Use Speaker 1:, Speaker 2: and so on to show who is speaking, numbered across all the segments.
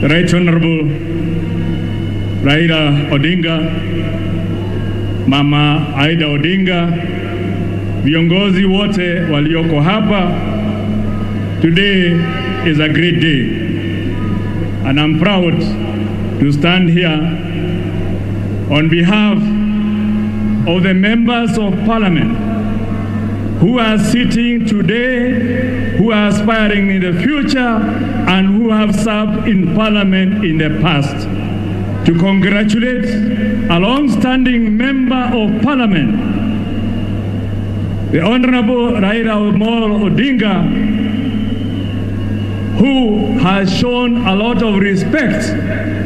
Speaker 1: the Right Honorable Raila Odinga, Mama Aida Odinga, viongozi wote walioko hapa. Today is a great day, and I'm proud to stand here on behalf of the members of Parliament who are sitting today, who are aspiring in the future, and who have served in Parliament in the past, to congratulate a long-standing member of Parliament, the Honorable Raila Odinga, who has shown a lot of respect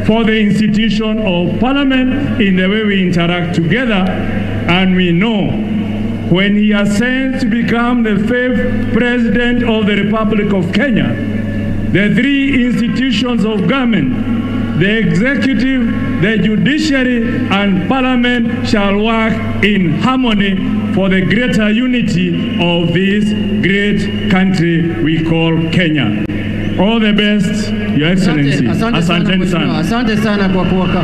Speaker 1: for the institution of Parliament in the way we interact together. And we know when he ascends to become the 5th President of the Republic of Kenya, the 3 institutions of government, the executive, the judiciary, and Parliament shall work in harmony for the greater unity of this great country we call Kenya. All the best, Your Excellency.
Speaker 2: Asante sana. Asante sana kwa kuwaka.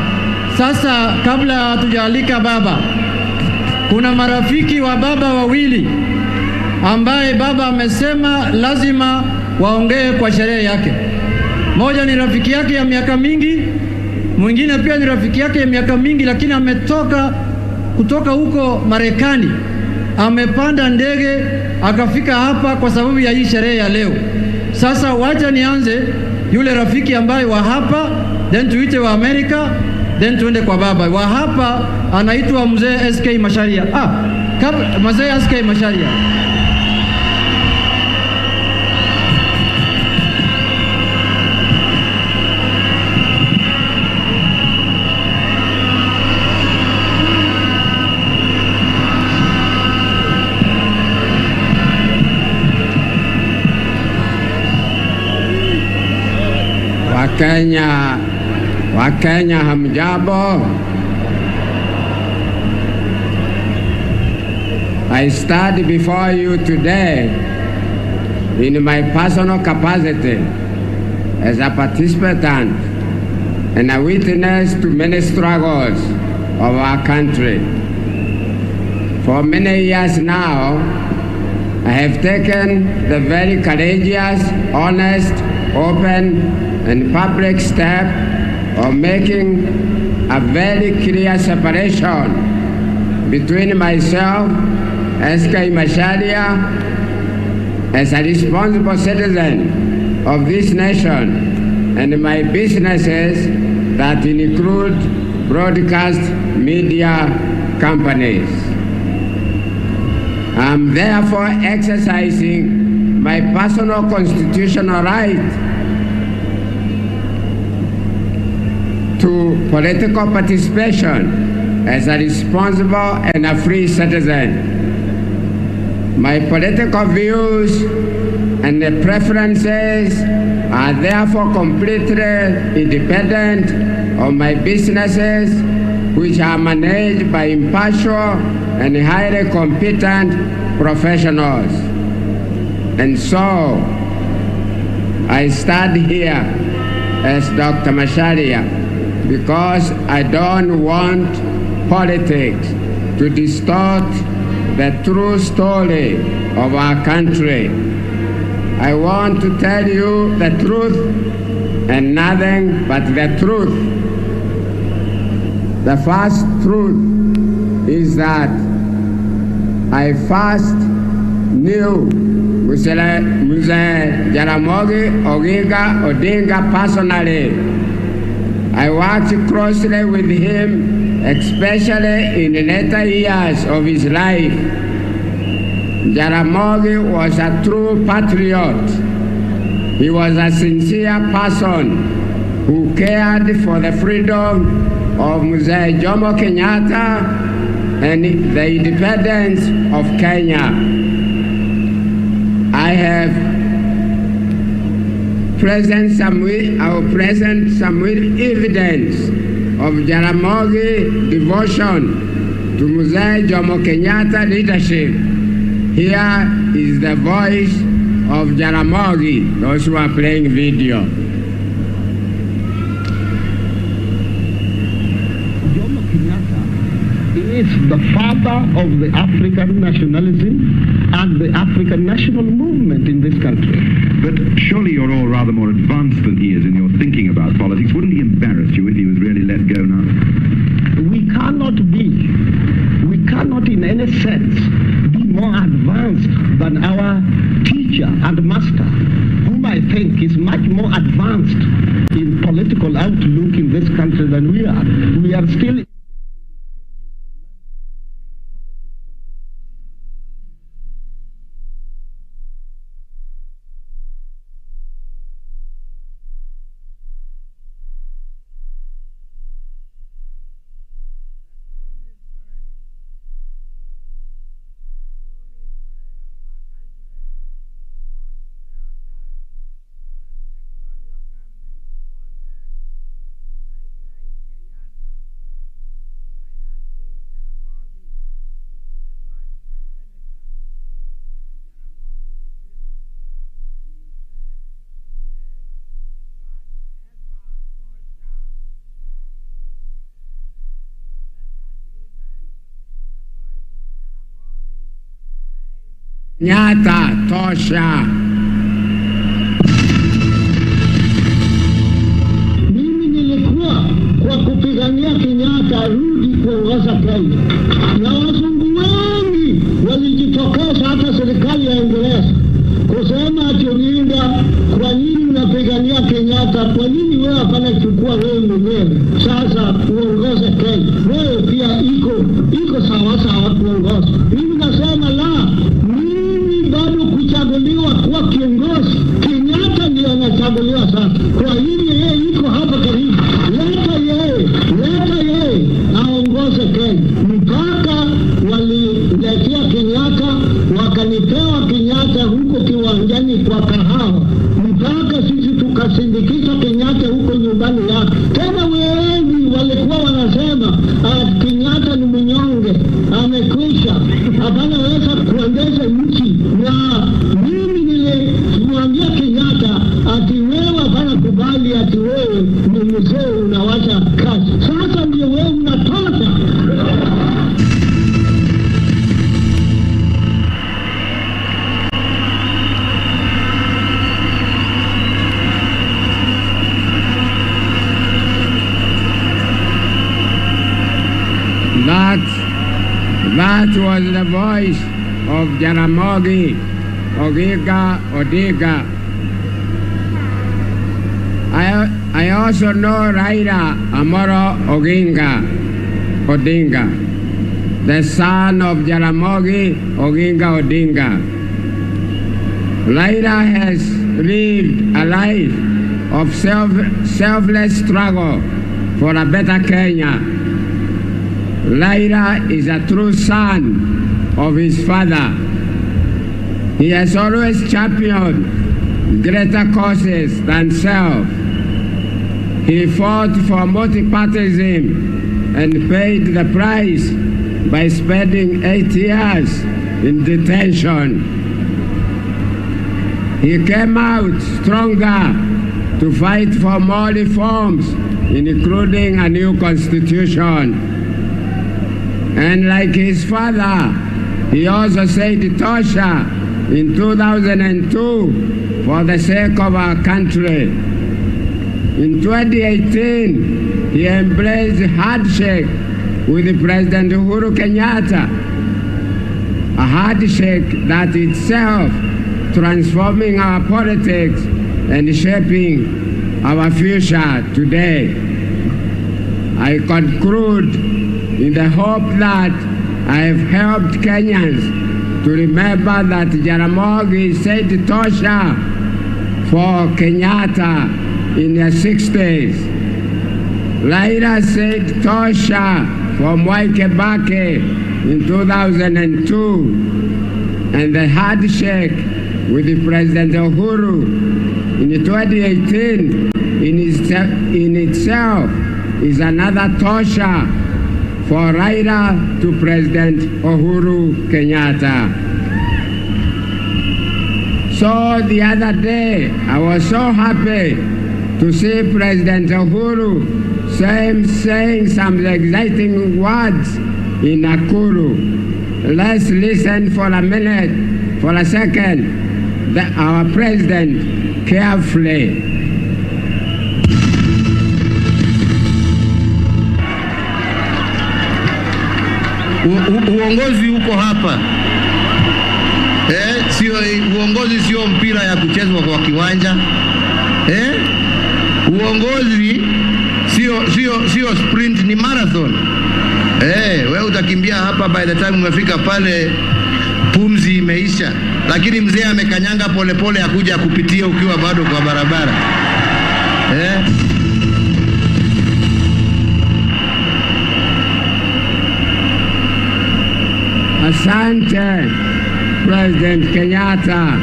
Speaker 2: Sasa kabla hatujalika baba, kuna marafiki wa baba wawili ambaye baba amesema lazima waongee kwa sherehe yake. Moja ni rafiki yake ya miaka mingi, mwingine pia ni rafiki yake ya miaka mingi, lakini kutoka huko Marekani. Amepanda ndege akafika hapa kwa sababu ya hii sherehe ya leo. Sasa wacha nianze yule rafiki ambaye wa hapa, then tuite wa Amerika, then tuende kwa baba. Wa hapa anaitwa Mzee SK Macharia. Mzee SK Macharia.
Speaker 3: Wakenya hamjambo. I stand before you today in my personal capacity as a participant and a witness to many struggles of our country. For many years now, I have taken the very courageous, honest, open, and public step of making a very clear separation between myself, SK Macharia, as a responsible citizen of this nation, and my businesses that include broadcast media companies. I'm therefore exercising my personal constitutional right to political participation as a responsible and a free citizen. My political views and the preferences are therefore completely independent of my businesses, which are managed by impartial and highly competent professionals. And so, I stand here as Dr. Macharia because I don't want politics to distort the true story of our country. I want to tell you the truth and nothing but the truth. The first truth is that I first knew Mzee Jaramogi Oginga Odinga personally. I worked closely with him, especially in the later years of his life. Jaramogi was a true patriot. He was a sincere person who cared for the freedom of Mzee Jomo Kenyatta and the independence of Kenya. I have present some evidence of Jaramogi devotion to Mzee Jomo Kenyatta leadership. Here is the voice of Jaramogi, those who are playing video.
Speaker 4: is the father of the African nationalism and the African national movement in this country.
Speaker 5: But surely you're all rather more advanced than he is in your thinking about politics. Wouldn't he embarrass you if he was really let go now?
Speaker 4: We cannot in any sense be more advanced than our teacher and master, whom I think is much more advanced in political outlook in this country than we are. We are still
Speaker 3: Nyata tosha.
Speaker 4: mimi nilikuwa kwa kupigania Kenyatta arudi kuongoza Kenya, na wazungu wengi walijitokeza, hata serikali ya Uingereza, kusema ati Odinga, kwa nini unapigania Kenyatta? Kwa nini wewe hapana chukua wewe mwenyewe sasa uongoze Kenya? Wewe pia iko sawa kuongoza. Mimi nasema la, bado kuchaguliwa kuwa kiongozi. Kenyatta ndiye anachaguliwa sasa. Kwa hiyo yeye yuko hapa karibu. Leta yeye aongoze Kenya. Mpaka waliletea Kenyatta, wakanipewa Kenyatta huko kiwanjani kwa kahawa. Mpaka sisi tukasindikisha Kenyatta huko nyumbani yake. Tena wengi walikuwa wanasema Kenyatta ni mnyonge, amekwisha, hapana weza kuendesha nchi. Na mimi nilimwambia Kenyatta ati wewe hapana kubali ati wewe ni mzee unawacha kazi. Sasa ndio wewe unatosha.
Speaker 3: That was the voice of Jaramogi Oginga Odinga. I also know Raila Amolo Odinga, the son of Jaramogi Oginga Odinga. Raila has lived a life of selfless struggle for a better Kenya. Raila is a true son of his father. He has always championed greater causes than self. He fought for multipartyism and paid the price by spending 8 years in detention. He came out stronger to fight for more reforms, including a new constitution. And like his father, he also said Tosha in 2002 for the sake of our country. In 2018, he embraced handshake with President Uhuru Kenyatta, a handshake that itself transforming our politics and shaping our future today. I conclude in the hope that I have helped Kenyans to remember that Jaramogi said Tosha for Kenyatta in the 60s. Raila said Tosha for Mwai Kibaki in 2002. And the handshake with the President Uhuru in 2018 in itself is another Tosha for Raila to President Uhuru Kenyatta. So the other day, I was so happy to see President Uhuru saying some exciting words in Nakuru. Let's listen for a minute, for a second, our president carefully.
Speaker 6: Uongozi uko hapa. Sio uongozi, sio mpira ya kuchezwa kwa kiwanja. Uongozi sio sprint, ni marathon. Wewe utakimbia hapa, by the time umefika pale pumzi imeisha, lakini mzee amekanyanga polepole akuja kupitia ukiwa bado kwa barabara.
Speaker 3: Asante, President Kenyatta.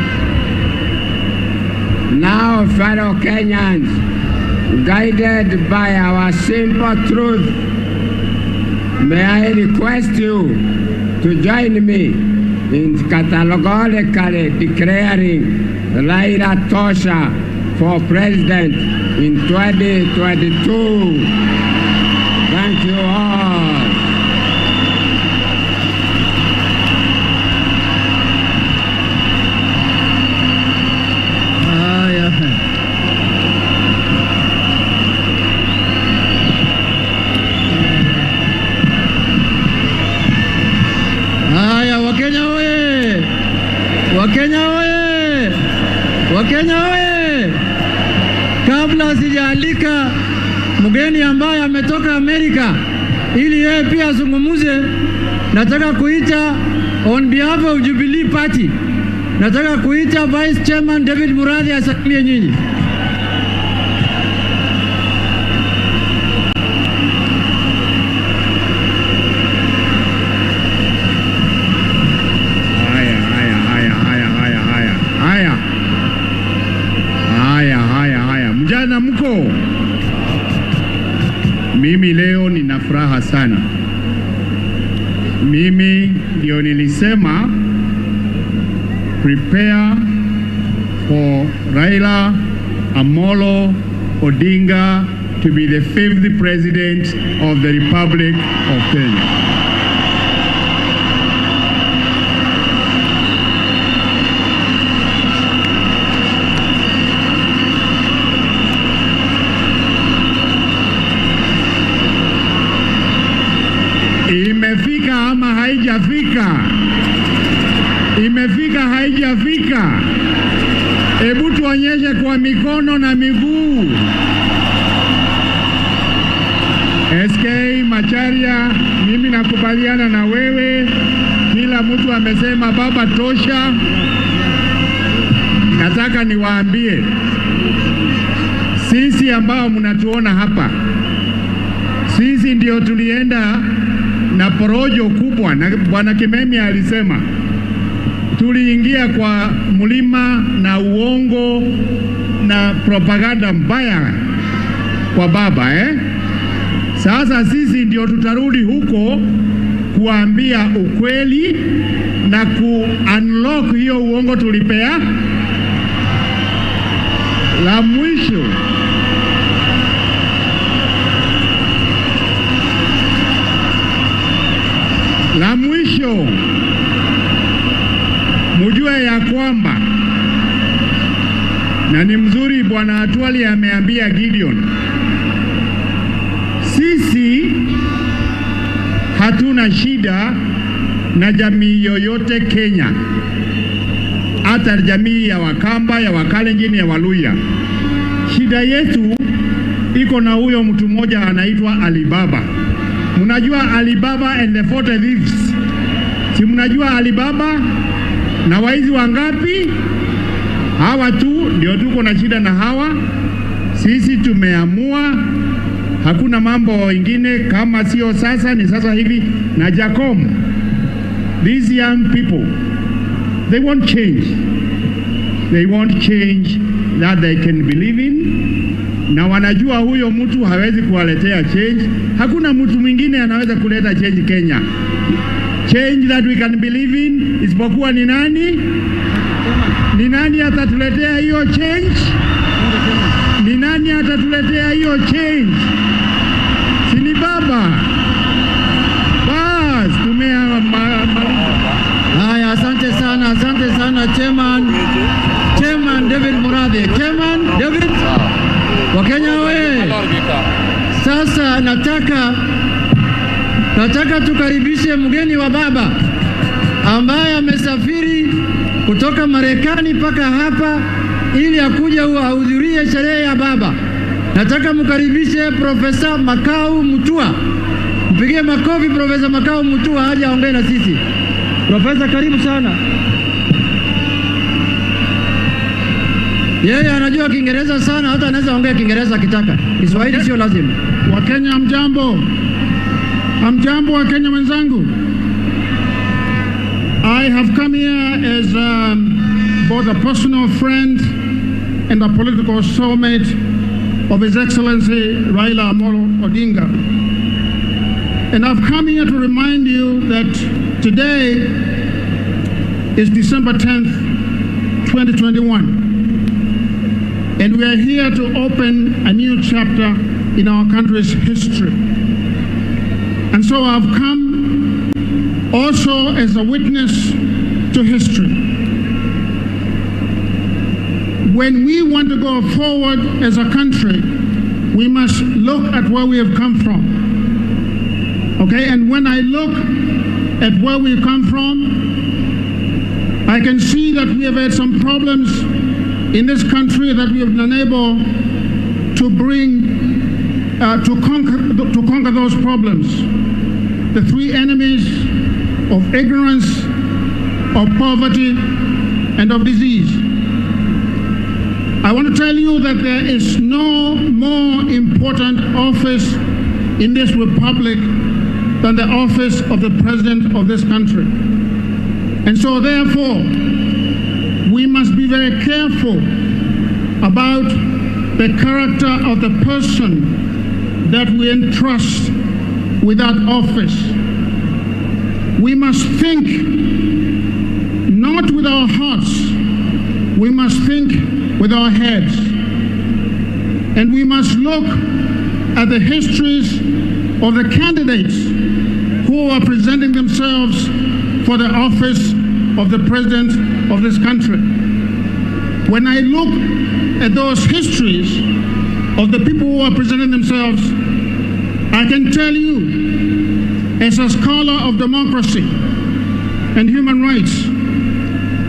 Speaker 3: Now, fellow Kenyans, guided by our simple truth, may I request you to join me in categorically declaring Raila Tosha for president in 2022. Thank you all.
Speaker 2: Wakenya oye! Kabla sijaalika mgeni ambaye ametoka Amerika ili yeye pia azungumuze, nataka kuita on behalf of Jubilee Party, nataka kuita Vice Chairman David Murathi asalimie nyinyi.
Speaker 1: Mjana mko? Mimi leo nina furaha sana. Mimi ndio nilisema prepare for Raila Amolo Odinga to be the 5th president of the Republic of Kenya. Imefika ama haijafika? Imefika haijafika? Hebu tuonyeshe kwa mikono na miguu. SK Macharia, mimi nakubaliana na wewe. Kila mtu amesema baba tosha. Nataka niwaambie sisi ambao mnatuona hapa, sisi ndio tulienda na porojo kubwa, na Bwana Kimemi alisema tuliingia kwa mlima na uongo na propaganda mbaya kwa baba. Sasa sisi ndio tutarudi huko kuambia ukweli na ku-unlock hiyo uongo tulipea. La mwisho, mjue ya kwamba, na ni mzuri Bwana Atwali ameambia Gideon, sisi hatuna shida na jamii yoyote Kenya, hata jamii ya Wakamba, ya Wakalenjin, ya Waluya. Shida yetu iko na huyo mtu mmoja anaitwa Alibaba. Mnajua Alibaba and the 40 thieves? Si mnajua Alibaba na waizi wangapi? Hawa tu ndio tuko na shida na hawa. Sisi tumeamua hakuna mambo ingine, kama sio sasa ni sasa hivi. Na Jacom, these young people, they want change. They want change that they can believe in. Na wanajua huyo mtu hawezi kuwaletea change. Hakuna mtu mwingine anaweza kuleta change Kenya. Change that we can believe in isipokuwa ni nani? Ni nani atatuletea hiyo change? Ni nani atatuletea hiyo change? Si ni baba? Bas.
Speaker 2: Asante. Chairman David. Wakenya we. Sasa nataka tukaribishe mgeni wa baba ambaye amesafiri kutoka Marekani mpaka hapa ili akuja ahudhurie sherehe ya baba. Nataka mkaribishe Profesa Makau Mutua. Mpigie makofi Profesa Makau Mutua aje aongee na sisi. Profesa, karibu sana. Yeye anajua Kiingereza sana, hata anaweza ongea Kiingereza akitaka. Kiswahili sio lazima.
Speaker 7: Wakenya hamjambo. Hamjambo Wakenya wenzangu. I have come here as both a personal friend and a political soulmate of His Excellency Raila Amolo Odinga. And I've come here to remind you that today is December 10th, 2021. And we are here to open a new chapter in our country's history. And so I've come also as a witness to history. When we want to go forward as a country, we must look at where we have come from. Okay, and when I look at where we've come from, I can see that we have had some problems in this country that we have been unable to conquer those problems. The three enemies of ignorance, of poverty, and of disease. I want to tell you that there is no more important office in this republic than the office of the president of this country. And so therefore, we must be very careful about the character of the person that we entrust with that office. We must think not with our hearts, we must think with our heads. And we must look at the histories of the candidates who are presenting themselves for the office of the president of this country. When I look at those histories of the people who are presenting themselves, I can tell you, as a scholar of democracy and human rights,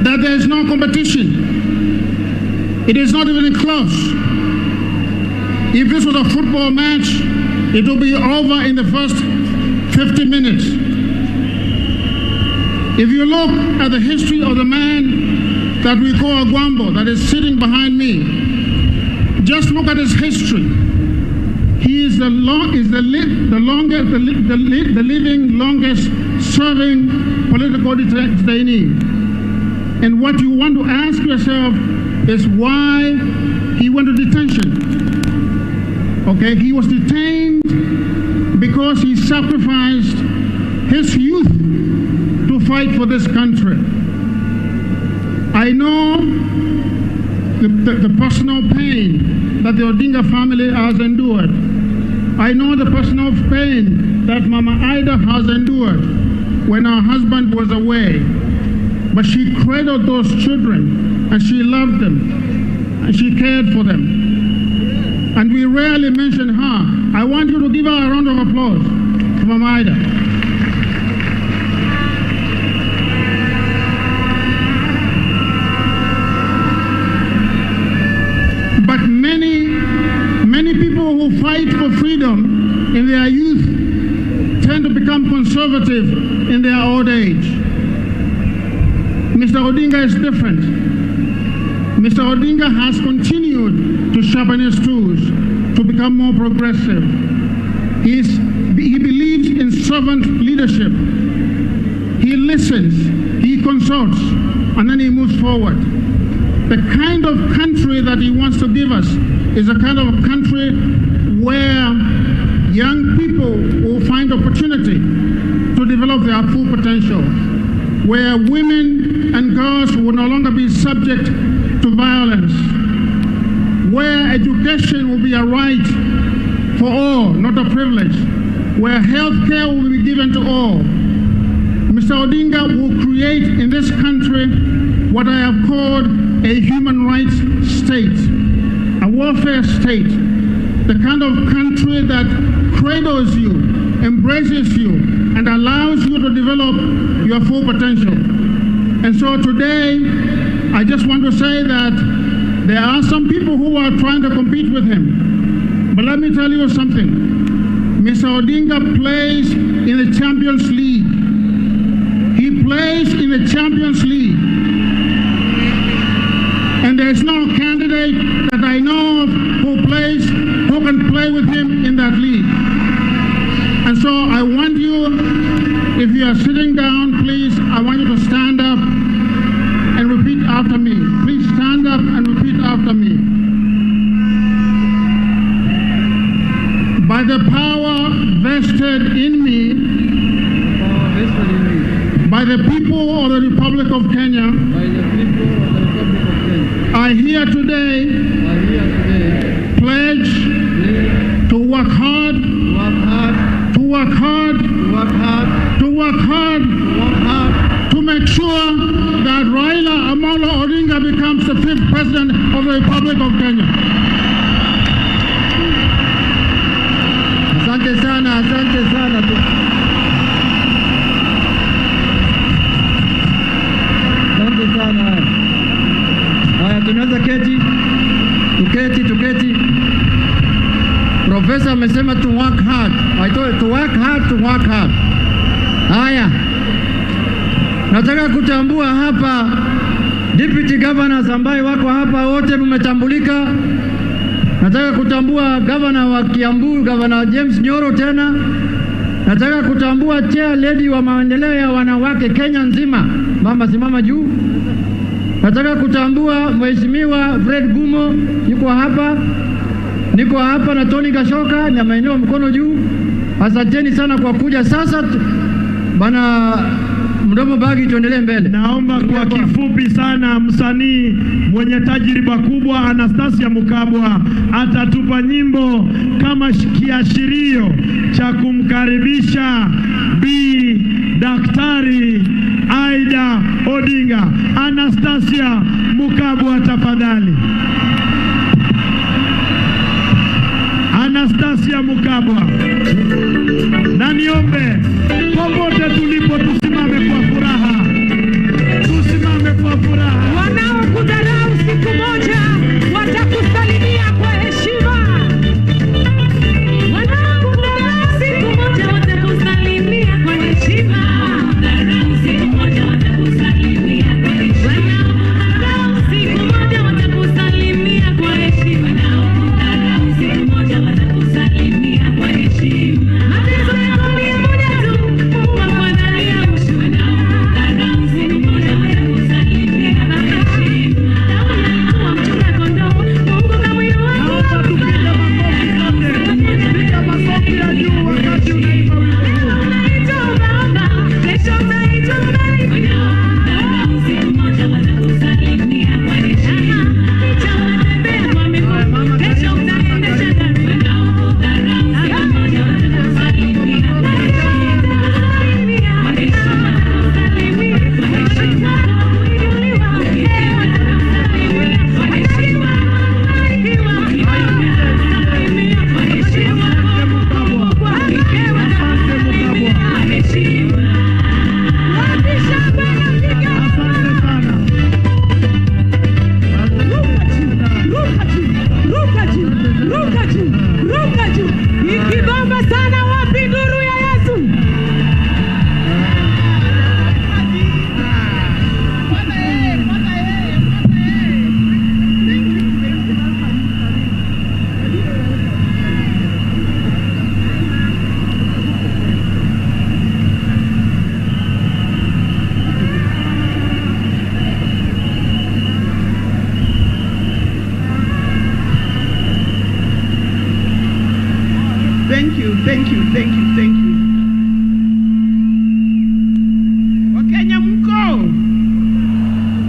Speaker 7: that there is no competition. It is not even close. If this was a football match, it will be over in the first 50 minutes. If you look at the history of the man that we call Gwambo, that is sitting behind me, just look at his history. He is the living longest serving political detainee. And what you want to ask yourself is why he went to detention. Okay, he was detained because he sacrificed his youth to fight for this country. I know the personal pain that the Odinga family has endured. I know the personal pain that Mama Ida has endured when her husband was away. But she cradled those children and she loved them and she cared for them. And we rarely mention her. I want you to give her a round of applause for Mama Ida. But many people who fight for freedom in their youth tend to become conservative in their old age. Mr. Odinga is different. Mr. Odinga has continued to sharpen his tools to become more progressive. He believes in servant leadership. He listens, he consults, and then he moves forward. The kind of country that he wants to give us is a kind of country where young people will find opportunity to develop their full potential, where women and girls will no longer be subject to violence, where education will be a right for all, not a privilege, where health care will be given to all. Mr. Odinga will create in this country what I have called a human rights state, a welfare state, the kind of country that cradles you, embraces you, and allows you to develop your full potential. And so today, I just want to say that there are some people who are trying to compete with him. But let me tell you something. Mr. Odinga plays in the Champions League. He plays in the Champions League. And there's no candidate that I know of who can play with him in that league. And so I want you, if you are sitting down, please, I want you to stand up and repeat after me. Please stand up and repeat after me. By the power vested in me, by the people of the Republic of Kenya, I here today pledge to work hard, to make sure that Raila Amolo Odinga becomes the 5th president of the Republic of Kenya.
Speaker 2: Asante sana. Asante sana. Haya, tunaweza tuketi. Profesa amesema to work hard. I told you to work hard. Haya. Nataka kutambua hapa deputy governors ambaye wako hapa wote mmetambulika. Nataka kutambua governor wa Kiambu, Governor James Nyoro tena. Nataka kutambua chair lady wa maendeleo ya wanawake Kenya nzima. Mama simama juu. Nataka kutambua Mheshimiwa Fred Gumo yuko hapa. Niko hapa na Tony Gashoka na maeneo mkono juu. Asanteni sana kwa kuja. Sasa bana mdomo bagi tuendelee mbele.
Speaker 1: Naomba kwa kifupi sana msanii mwenye tajriba kubwa Anastasia Mukabwa atatupa nyimbo kama kiashirio cha kumkaribisha Bi Daktari Aida Odinga. Anastasia Mukabwa tafadhali. Anastasia Mukabwa. Na niombe popote tulipo tusimame kwa furaha.
Speaker 8: Wanaokudharau siku moja watakusalimia kwa heshima. Wanaokudharau siku moja watakusalimia kwa heshima. Wanaokudharau siku moja watakusalimia kwa heshima. Wanaokudharau siku moja watakusalimia kwa heshima. Wanaokudharau siku moja watakusalimia kwa heshima. Mateso yako ni moja tu, Mungu akuandalia mwisho. Wanaokudharau siku moja watakusalimia kwa heshima. Nakuwa mchunga kondoo, Mungu kamwinua kuwa
Speaker 1: Tupiga makofi ya juu wakati unaimba wimbo huu.
Speaker 8: unaitwa baba, kesho utaitwa mbali. Wanaokudharau siku moja watakusalimia kwa heshima. Picha unatembea kwa miguu, kesho utaendesha gari. Wanaokudharau siku moja watakusalimia kwa heshima. Watakusalimia kwa heshima. Watakusalimia kwa heshima. Kuinuliwa, watakusalimia kwa heshima. Kubarikiwa, watakusalimia kwa heshima. Kwa heshima. Wapisha bwana piga.
Speaker 1: Asante sana.
Speaker 8: Ruka juu. Ikibamba sana wapi nuru ya Yesu.
Speaker 9: Thank you.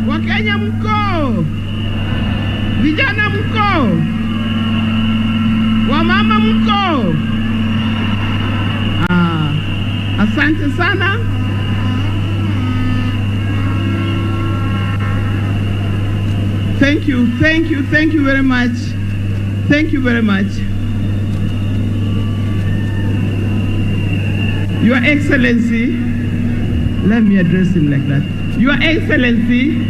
Speaker 9: Wakenya mko. Vijana mko. Wamama mko. Asante sana. Thank you very much. Thank you very much. Your Excellency, let me address him like that. Your Excellency,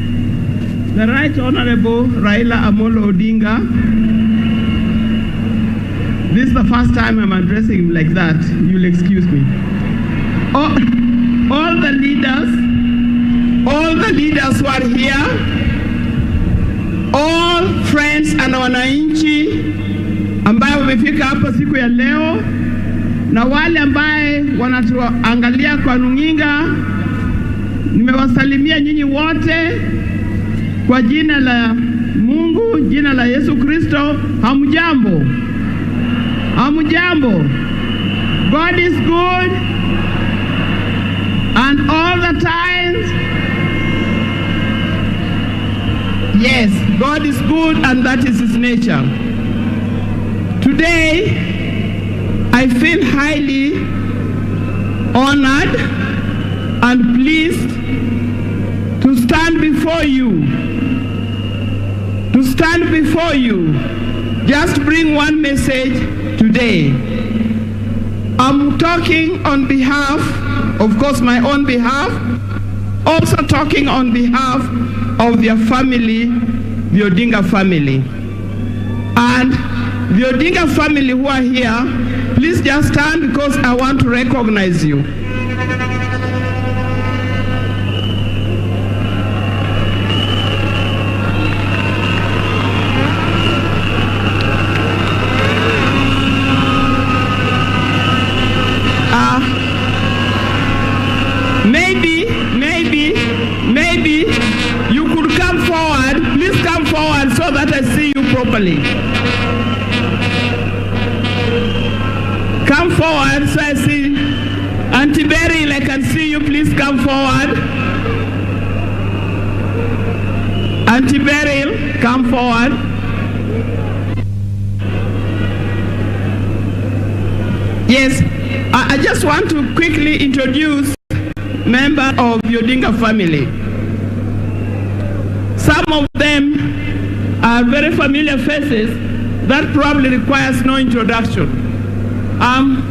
Speaker 9: the Right Honorable Raila Amolo Odinga, this is the first time I'm addressing him like that. You'll excuse me. All the leaders who are here, all friends and wananchi ambayo wamefika hapa siku ya leo, na wale ambaye wanatuangalia kwa runinga, nimewasalimia nyinyi wote kwa jina la Mungu, jina la Yesu Kristo. Hamjambo. Hamjambo. God is good and all the times. Yes, God is good and that is his nature. Today, I feel highly honored and pleased to stand before you. To stand before you. Just bring one message today. I'm talking on behalf, of course, my own behalf, also talking on behalf of their family, the Odinga family. And the Odinga family who are here, please just stand because I want to recognize you. Maybe you could come forward. Please come forward so that I see you properly. Come forward so I see. Auntie Beryl, I can see you. Please come forward. Auntie Beryl, come forward. Yes, I just want to quickly introduce member of the Odinga family. Some of them are very familiar faces that probably requires no introduction.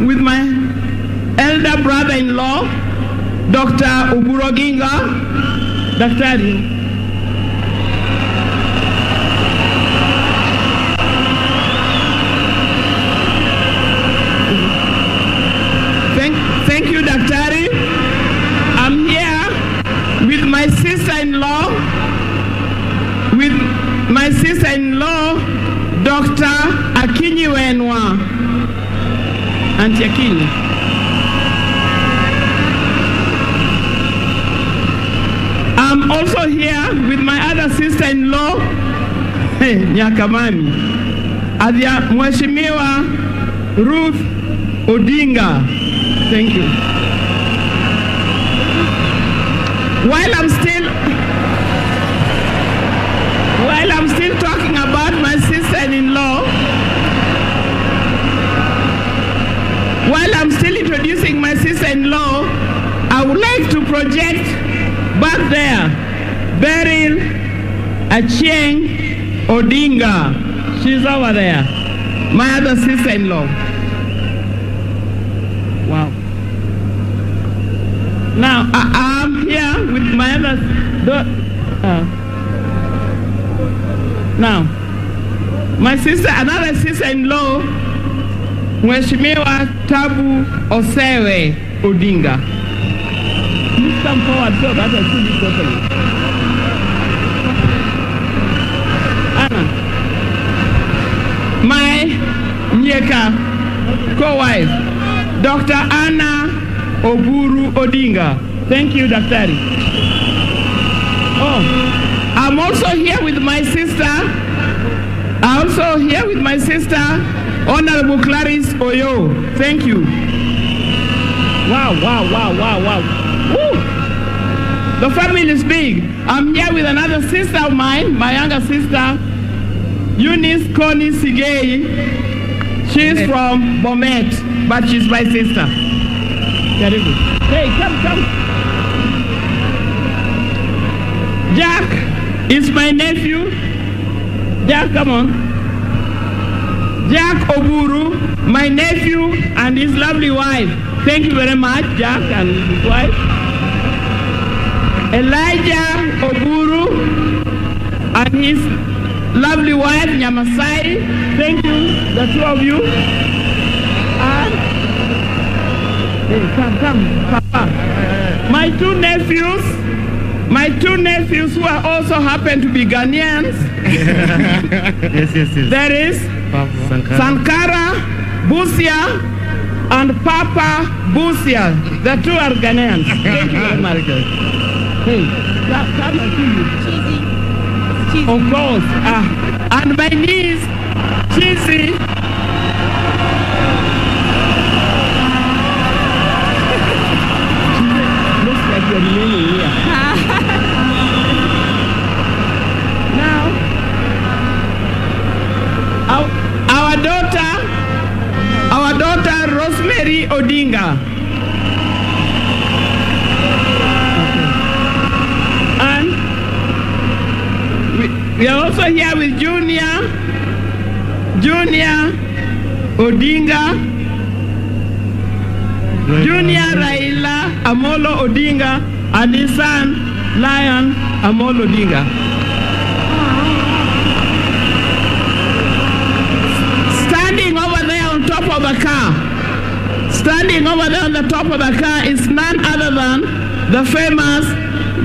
Speaker 9: With my elder brother-in-law, Dr. Uburoginga, Daktari. Thank you, Daktari. I'm here with my sister-in-law, Dr. Akinyi Wenwa, Auntie Akinyi. I'm also here with my other sister-in-law, Nyakamami, Adhia Mheshimiwa Ruth Odinga. Thank you. While I'm still talking about my sister-in-law, while I'm still introducing my sister-in-law, I would like to project back there, Beryl Achieng Odinga. She's over there. My other sister-in-law. Wow. Now, I'm here with my other now, my sister, another sister-in-law, Mheshimiwa Tabu Osewe Odinga. Please come forward so that I see you properly. Anna, my Nyeka co-wife, Dr. Anna Oburu Odinga. Thank you, Daktari. Oh, I'm also here with my sister. Honorable Clarice Oyo. Thank you. Wow. Woo. The family is big. I'm here with another sister of mine, my younger sister, Eunice Connie Sigei. She's from Bomet, but she's my sister. Very good. Hey, come. Jack is my nephew. Jack, come on. Jack Oburu, my nephew and his lovely wife. Thank you very much, Jack and his wife. Elijah Oburu and his lovely wife, Nyamasai. Thank you, the two of you. And hey, come, Papa. My two nephews who are also happen to be Ghanaians.
Speaker 10: Yes.
Speaker 9: There is Sankara Busia and Papa Busia. The two are Ghanaians. Thank you very much. Hey, come and see you. Cheesy. Of course. And my niece, Cheesy. Looks like you're remaining here. Now, our daughter Rosemary Odinga. And we are also here with Junior Odinga, Junior Raila Amolo Odinga, and his son Lion Amolo Odinga. Standing over there on top of the car is none other than the famous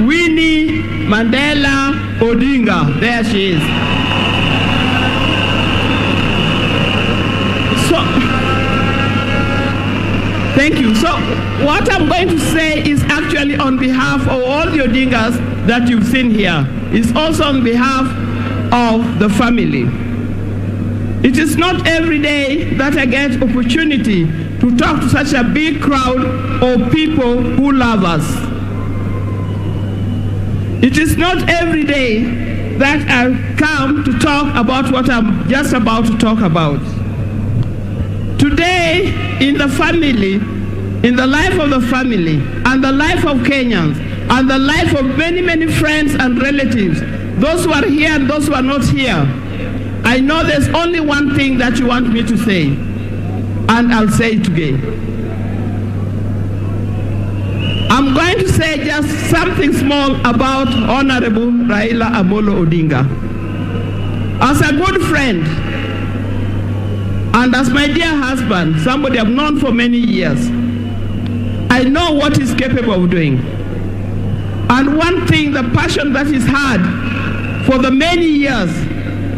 Speaker 9: Winnie Mandela Odinga. There she is. So, thank you. So, what I'm going to say is actually on behalf of all the Odingas that you've seen here. It's also on behalf of the family. It is not every day that I get opportunity to talk to such a big crowd of people who love us. It is not every day that I come to talk about what I'm just about to talk about. Today, in the family, in the life of the family, and the life of Kenyans, and the life of many, many friends and relatives, those who are here and those who are not here, I know there's only one thing that you want me to say, and I'll say it today. I'm going to say just something small about Honorable Raila Amolo Odinga. As a good friend, and as my dear husband, somebody I've known for many years, I know what he's capable of doing. And one thing, the passion that he's had for the many years,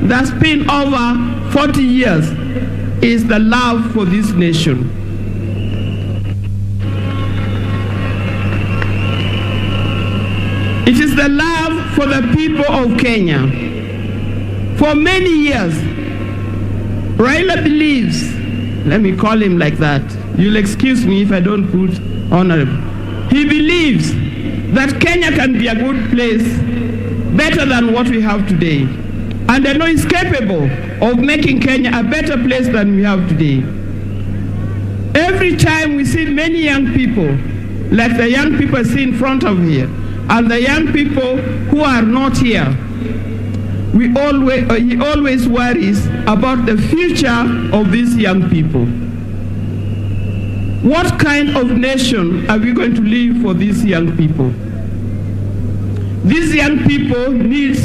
Speaker 9: that's been over 40 years, is the love for this nation. It is the love for the people of Kenya. For many years, Raila believes, let me call him like that, you'll excuse me if I don't put honorable. He believes that Kenya can be a good place, better than what we have today. And I know he's capable of making Kenya a better place than we have today. Every time we see many young people, like the young people I see in front of here, and the young people who are not here, he always worries about the future of these young people. What kind of nation are we going to leave for these young people? These young people need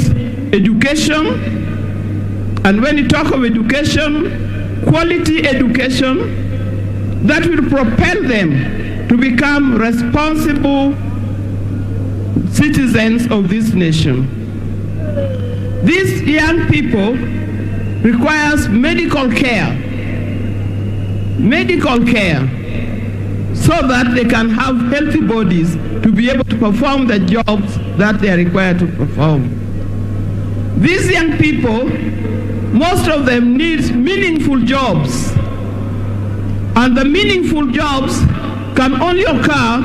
Speaker 9: education, and when you talk of education, quality education that will propel them to become responsible citizens of this nation. These young people requires medical care, so that they can have healthy bodies to be able to perform the jobs that they are required to perform. These young people, most of them need meaningful jobs, and the meaningful jobs can only occur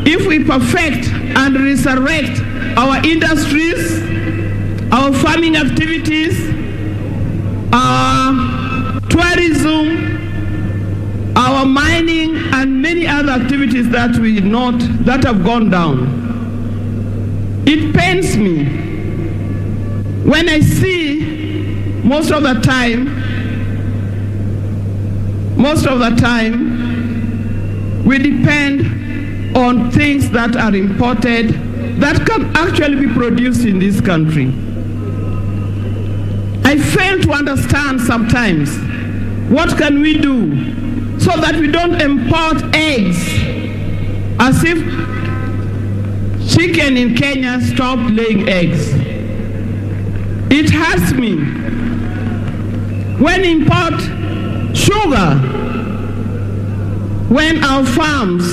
Speaker 9: if we perfect and resurrect our industries, our farming activities, our tourism, our mining, and many other activities that have gone down. It pains me when I see most of the time, we depend on things that are imported that can actually be produced in this country. I fail to understand sometimes, what can we do so that we don't import eggs as if chicken in Kenya stopped laying eggs? It hurts me when import sugar, when our farms,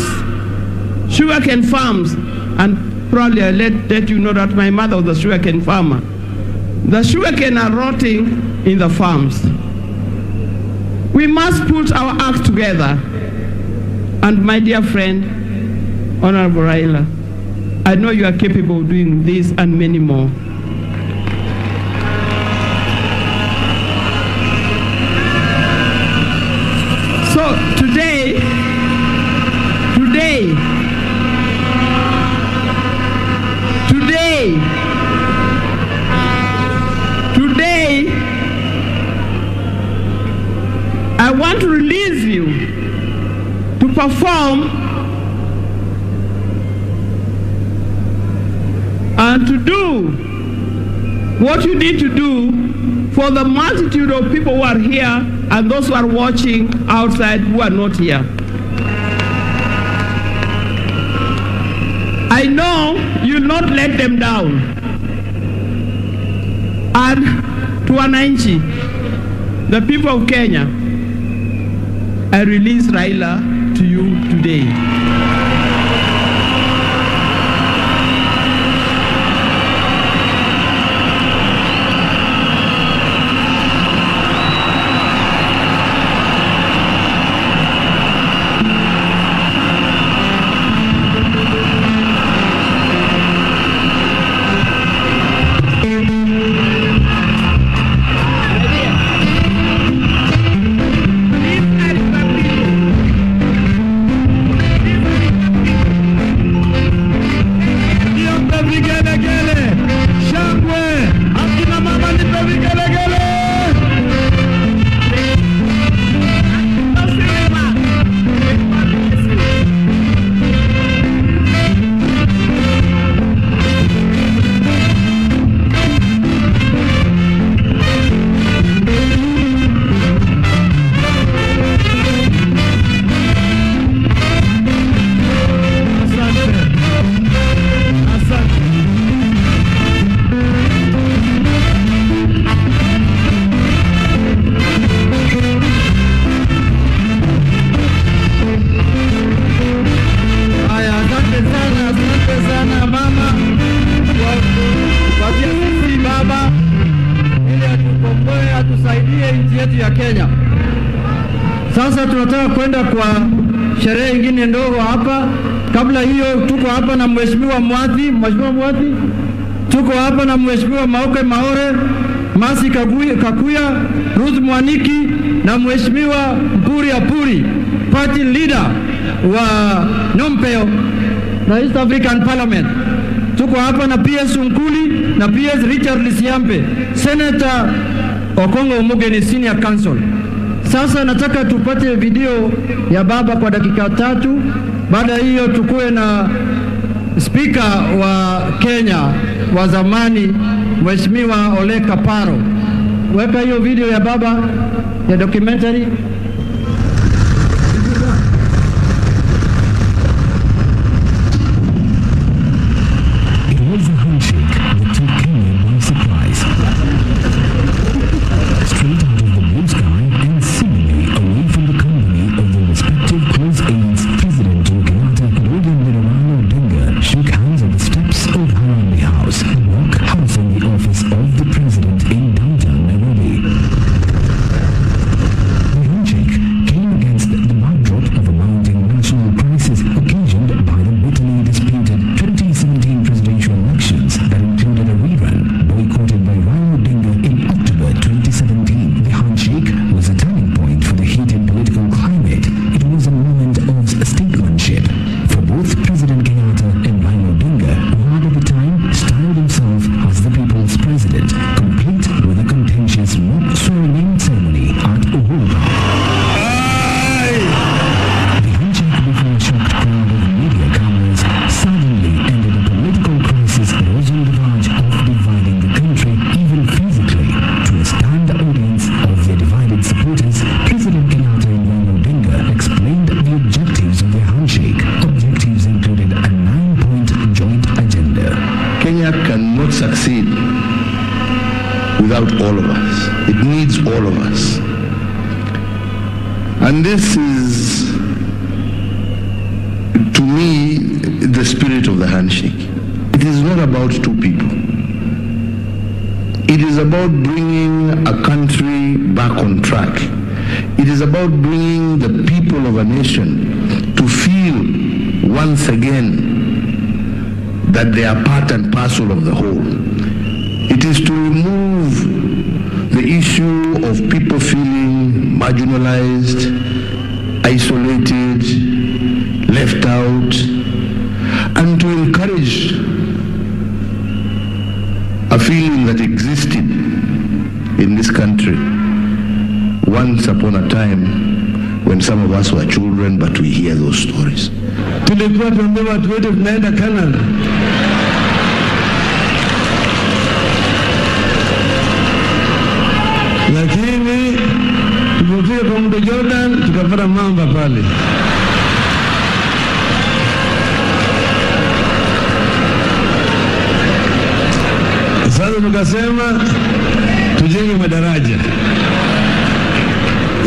Speaker 9: sugarcane farms, and probably I let you know that my mother was a sugarcane farmer. The sugarcane are rotting in the farms. We must put our act together. And my dear friend, Honorable Raila, I know you are capable of doing this and many more. So today, I want to release you to perform and to do what you need to do for the multitude of people who are here and those who are watching outside who are not here. I know you'll not let them down. And to wananchi, the people of Kenya, I release Raila to you today. Sasa tunataka kwenda kwa sherehe nyingine ndogo hapa. Kabla hiyo tuko hapa na Mheshimiwa Mwathi, tuko hapa na Mheshimiwa Maoke Maore, Masi Kakuya, Ruth Mwaniki na Mheshimiwa Mpuri Apuri, party leader wa Nompeo na East African Parliament. Tuko hapa na PS Unkuli na PS Richard Lisiampe, Senator Okongo Omogeni Senior Counsel. Sasa nataka tupate video ya baba kwa dakika 3. Baada hiyo tukue na speaker wa Kenya wa zamani Mheshimiwa Ole Kaparo. Weka hiyo video ya baba ya documentary.
Speaker 11: It was a handshake that took Kenya by surprise. Straight out of the blue sky and seemingly away from the company of the respective close aides, President Uhuru Kenyatta and William Raila Odinga shook hands at the steps of Harambee House, Rock House in the office of the President in downtown Nairobi. The handshake
Speaker 6: all of us. And this is, to me, the spirit of the handshake. It is not about two people. It is about bringing a country back on track. It is about bringing the people of a nation to feel once again that they are part and parcel of the whole. It is to remove the issue of people feeling marginalized, isolated, left out, and to encourage a feeling that existed in this country once upon a time when some of us were children, but we hear those stories.
Speaker 12: Tulikuwa tunaambia watu wetu tunaenda Canada. Lakini tulipofika kwa mto Jordan tukapata mamba pale. Sasa tukasema tujenge madaraja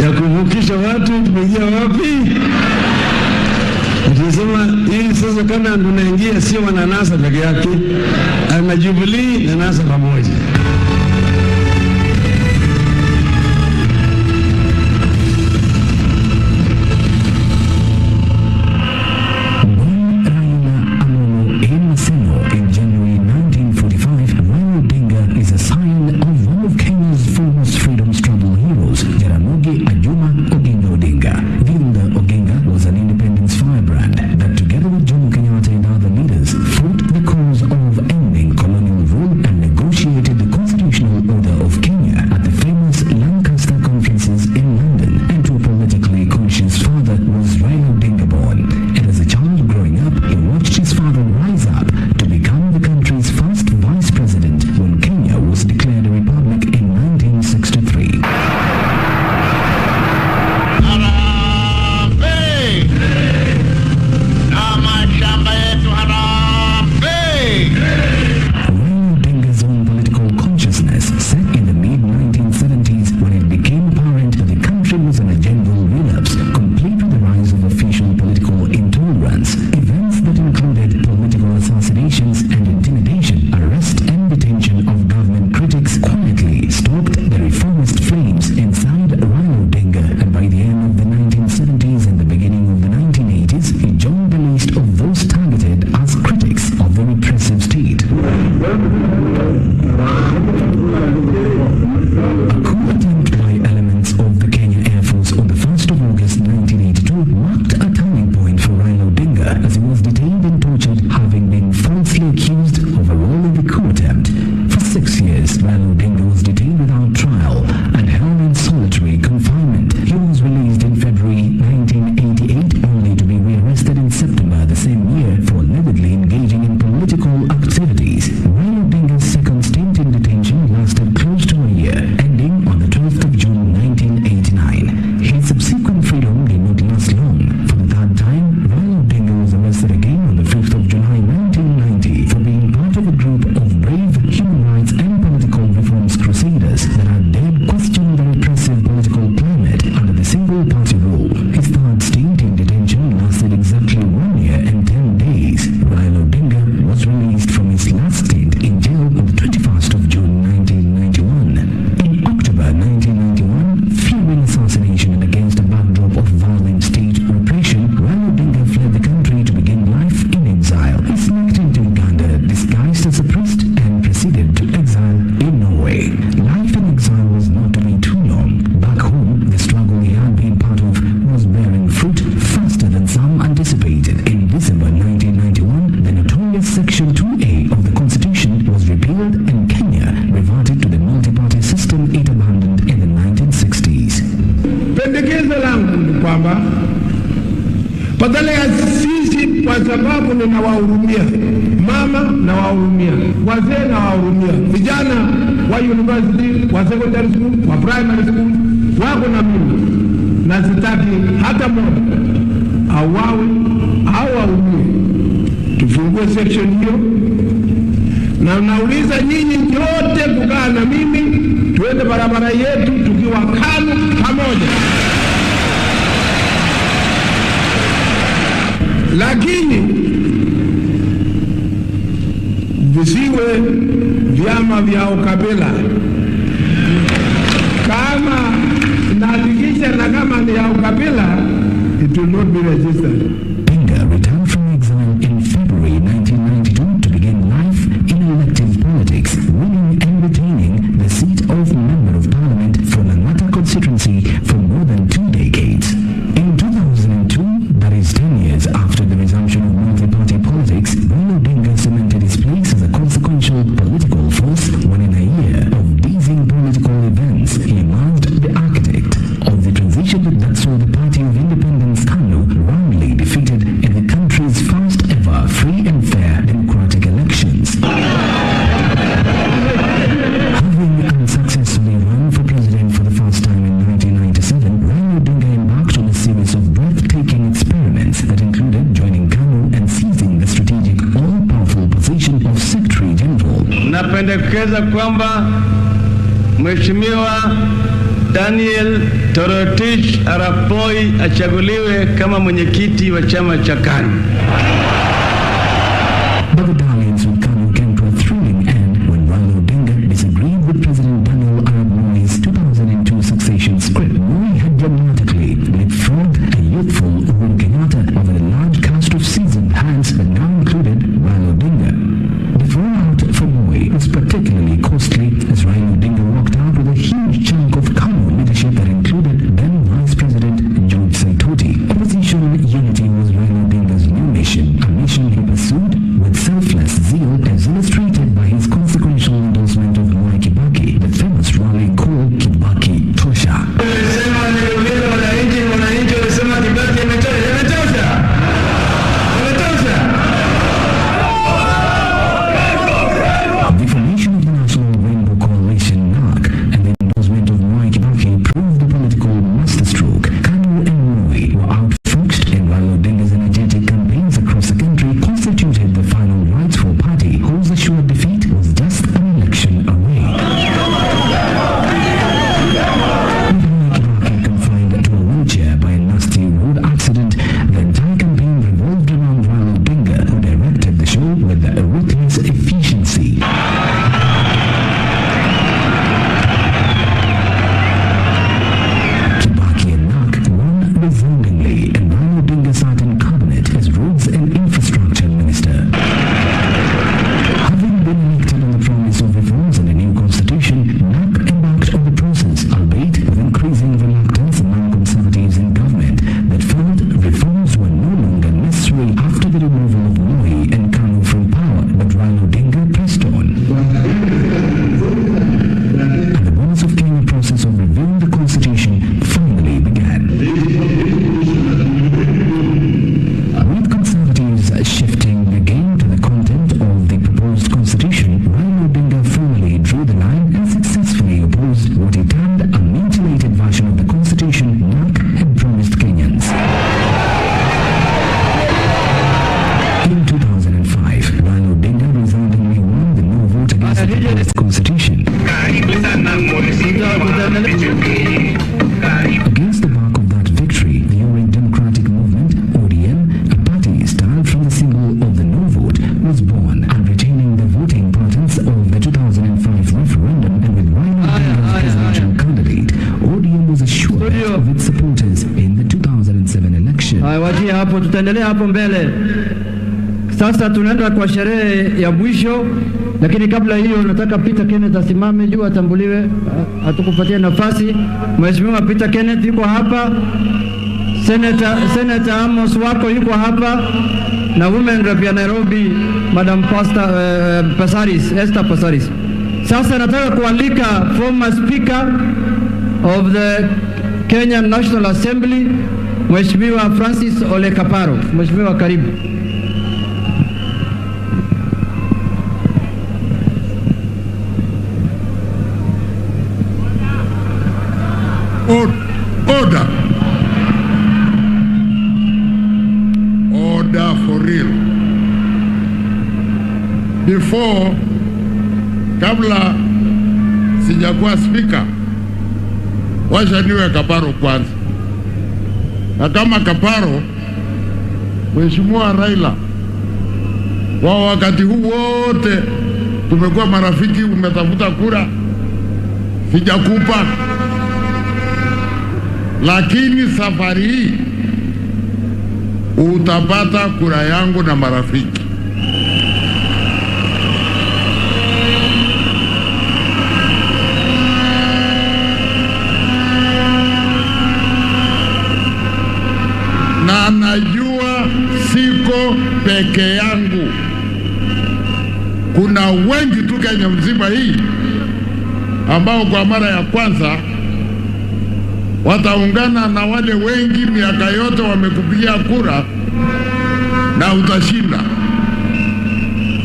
Speaker 12: ya kuvukisha watu. Tumeingia wapi? Tunasema hii sasa kama tunaingia sio wananasa peke yake, ana Jubilee na NASA pamoja. Badala ya sisi, kwa sababu ninawahurumia mama, nawahurumia wazee, nawahurumia vijana wa university, wa secondary school, wa primary school, wako na mimi, na sitaki hata mmoja awawe au aumie. Tufungue section hiyo, na nauliza nyinyi nyote kukaa na mimi, tuende barabara yetu viongozi wa KANU pamoja. Lakini visiwe vyama vya ukabila. Kama nahakikisha na kama ni ya ukabila, it will not be registered.
Speaker 11: Odinga returned from exile in February 1992 to begin life in elective politics, winning and retaining the seat of Member of Parliament for Lang'ata constituency for more than 2 decades. In 2002, that is 10 years after the resumption of multi-party politics, Raila Odinga cemented his place as a consequential political force when in a year of dizzying political events, he emerged the architect of the transition that saw the Party of Independence KANU roundly defeated in the country's first ever free and fair democratic elections. Having unsuccessfully run for president for the first time in 1997, Raila Odinga embarked on a series of breathtaking experiments that included joining KANU and seizing the strategic all-powerful position of Secretary General.
Speaker 13: Napendekeza kwamba Mheshimiwa Daniel Torotich Arapoi achaguliwe kama mwenyekiti wa chama cha KANU.
Speaker 11: But the dalliance with KANU came to a thrilling end when Raila Odinga disagreed with President Daniel Arap Moi's 2002 succession script. Moi had dramatically leapfrogged a youthful Uhuru Kenyatta over a large cast of seasoned hands that now included Raila Odinga. The fallout for Moi was particularly costly as Raila Odinga walked out with a huge chunk of KANU leadership that included then Vice President George Saitoti. Opposition unity was Raila Odinga's new mission, a mission he pursued with selfless zeal as illustrated by his consequential endorsement of Mwai Kibaki, the famous rally called Kibaki Tosha. The formation of the National Rainbow Coalition NARC and the endorsement of Mwai Kibaki proved the political masterstroke. KANU and Moi were outfoxed, and Raila Odinga's energetic campaigns across the country constituted the final rightful party whose assured defeat was just an election away. With Mwai Kibaki confined to a wheelchair by a nasty road accident, the entire campaign revolved around Raila Odinga, who directed the show with a ruthless efficiency. Kibaki and NARC won resoundingly, and Raila Odinga sat in cabinet as roads and infrastructure minister. Having been elected on the promise of reforms and a new constitution, NARC embarked on the process, albeit with increasing reluctance among conservatives in government that felt reforms were no longer necessary after the removal of Moi and KANU from power, but Raila Odinga pressed on. And the Bonus of Kenya process of reviewing the constitution finally began. With conservatives shifting the game to the content of the proposed constitution, Raila Odinga formally drew the line and successfully opposed what he termed a mutilated version of the constitution NARC had promised Kenyans. In 2005, Raila Odinga resoundingly won the no vote against the proposed constitution. Against the back of that victory, the Orange Democratic Movement, ODM, a party styled from the symbol of the no vote, was born, and retaining the voting patterns of the 2005 referendum, and with Raila Odinga as presidential candidate, ODM was assured of its supporters in the 2007 election.
Speaker 2: Wajia hapo, tutaendelea hapo mbele. Sasa tunaenda kwa sherehe ya mwisho, lakini kabla hiyo nataka Peter Kenneth asimame juu atambuliwe, atukupatie nafasi. Mheshimiwa Peter Kenneth yuko hapa, Senator Amos wako yuko hapa, na Women Rep ya Nairobi Madam Pasaris, Esther Pasaris. Sasa nataka kualika former Speaker of the Kenyan National Assembly, Mheshimiwa Francis Ole Kaparo. Mheshimiwa, karibu.
Speaker 14: Order. Order for real. Before, kabla sijakuwa speaker, Wacha niwe Kaparo kwanza. Na kama Kaparo, Mheshimiwa Raila, kwa wakati huu wote tumekuwa marafiki, umetafuta kura, sijakupa. Lakini safari hii utapata kura yangu na marafiki. Na najua siko peke yangu. Kuna wengi tu Kenya mzima hii ambao kwa mara ya kwanza wataungana na wale wengi miaka yote wamekupigia kura na utashinda.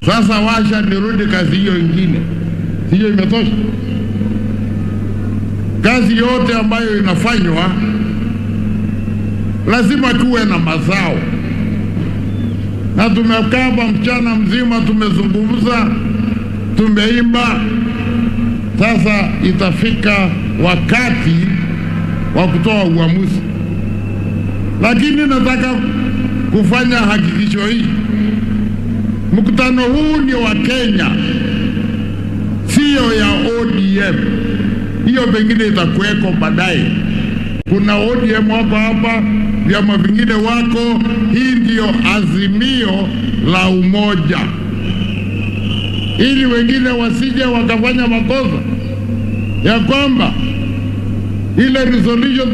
Speaker 14: Sasa washa nirudi kazi hiyo ingine. Hiyo imetosha. Kazi yote ambayo inafanywa lazima kuwe na mazao. Na tumekaa hapa mchana mzima, tumezungumza, tumeimba. Sasa itafika wakati wa kutoa uamuzi. Lakini nataka kufanya hakikisho hii. Mkutano huu ni wa Kenya, sio ya ODM. Hiyo pengine itakuweko baadaye. Kuna ODM wako hapa, vyama vingine wako. Hii ndio azimio la umoja, ili wengine wasije wakafanya makosa ya kwamba ile resolution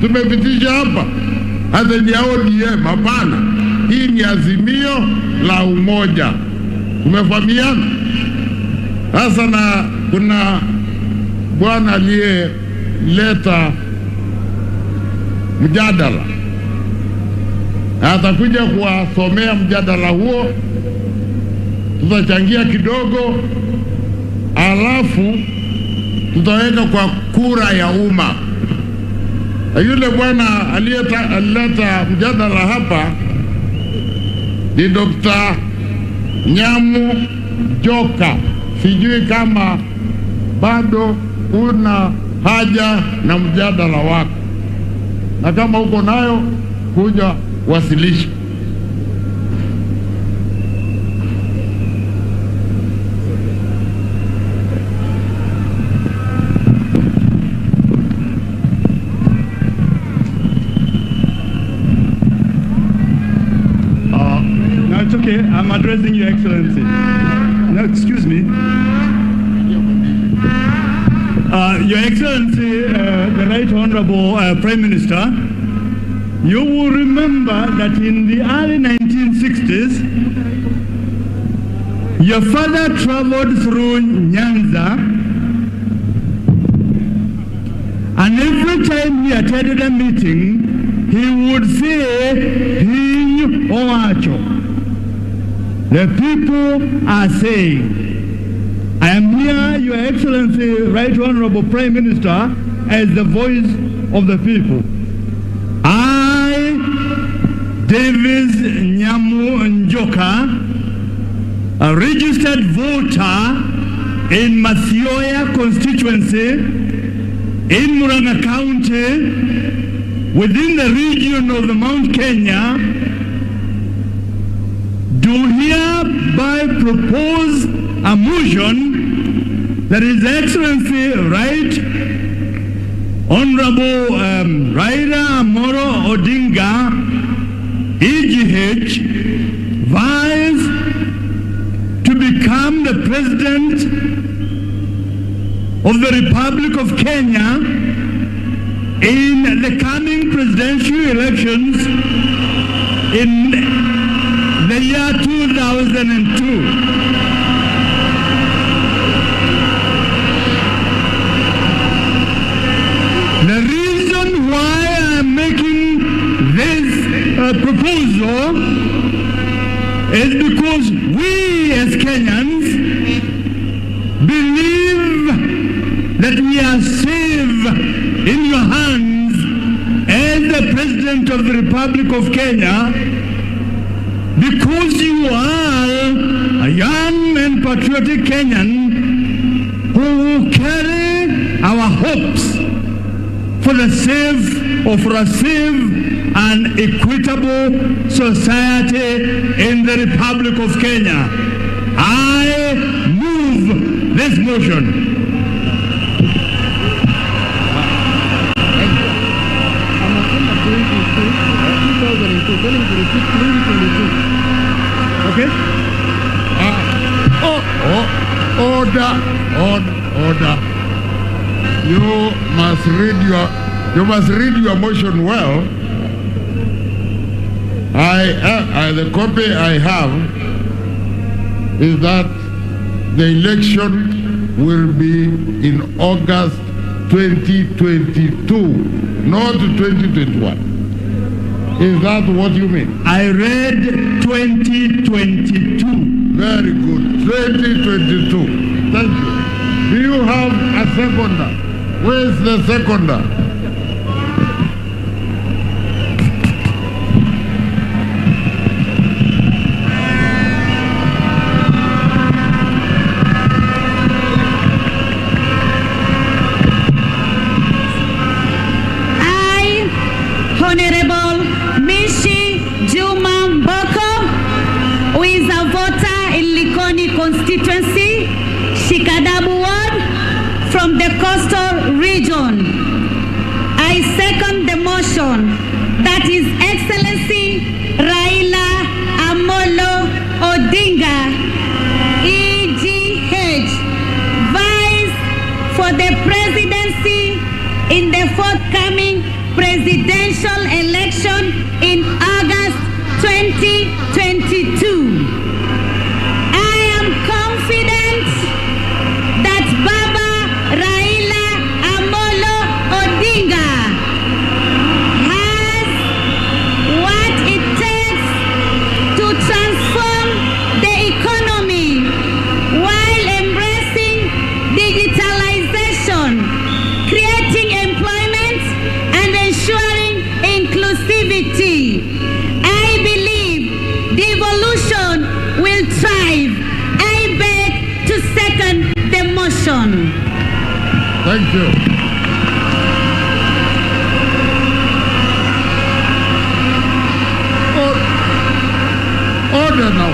Speaker 14: tumepitisha hapa hata ni ODM. Hapana, hii ni azimio la umoja. Tumefahamiana. Sasa na kuna bwana aliyeleta mjadala, atakuja kuwasomea mjadala huo, tutachangia kidogo, alafu tutaweka kwa kura ya umma. Yule bwana alileta mjadala hapa ni Dr. Nyamu Joka. Sijui kama bado una haja na mjadala wako, na kama uko nayo kuja wasilisha.
Speaker 15: No, it's okay. I'm addressing Your Excellency. No, excuse me. Your Excellency, the Right Honorable Prime Minister, you will remember that in the early 1960s, your father traveled through Nyanza, and every time he attended a meeting, he would say, Hiny Owacho. The people are saying, I am here, Your Excellency, Right Honorable Prime Minister, as the voice of the people. I, Davis Nyamu Njoka, a registered voter in Mathioya constituency in Murang'a County, within the region of the Mount Kenya, do hereby propose a motion that His Excellency Right Honorable Raila Amolo Odinga, EGH, vies to become the President of the Republic of Kenya in the coming presidential elections in the year 2002. The reason why I am making this proposal is because we as Kenyans believe that we are safe in your hands as the President of the Republic of Kenya, because you are a young and patriotic Kenyan who carry our hopes for the safe or for a safe and equitable society in the Republic of Kenya. I move this motion.
Speaker 14: Okay? Order. You must read your motion well. The copy I have is that the election will be in August 2022, not 2021. Is that what you mean?
Speaker 15: I read 2022.
Speaker 14: Very good. 2022. Thank you. Do you have a seconder? Where is the seconder?
Speaker 8: Honorable Mishi Juma Mboko, who is a voter in Likoni constituency, Shikadabu Ward, from the coastal region. I second the motion that His Excellency Raila Amolo Odinga, EGH, vies for the presidency in the forthcoming presidential election in August 2022. I am confident that Baba Raila Amolo Odinga has what it takes to transform the economy while embracing digitalization, creating employment, and ensuring inclusivity. I believe devolution will thrive. I beg to second the motion.
Speaker 14: Thank you. Order now.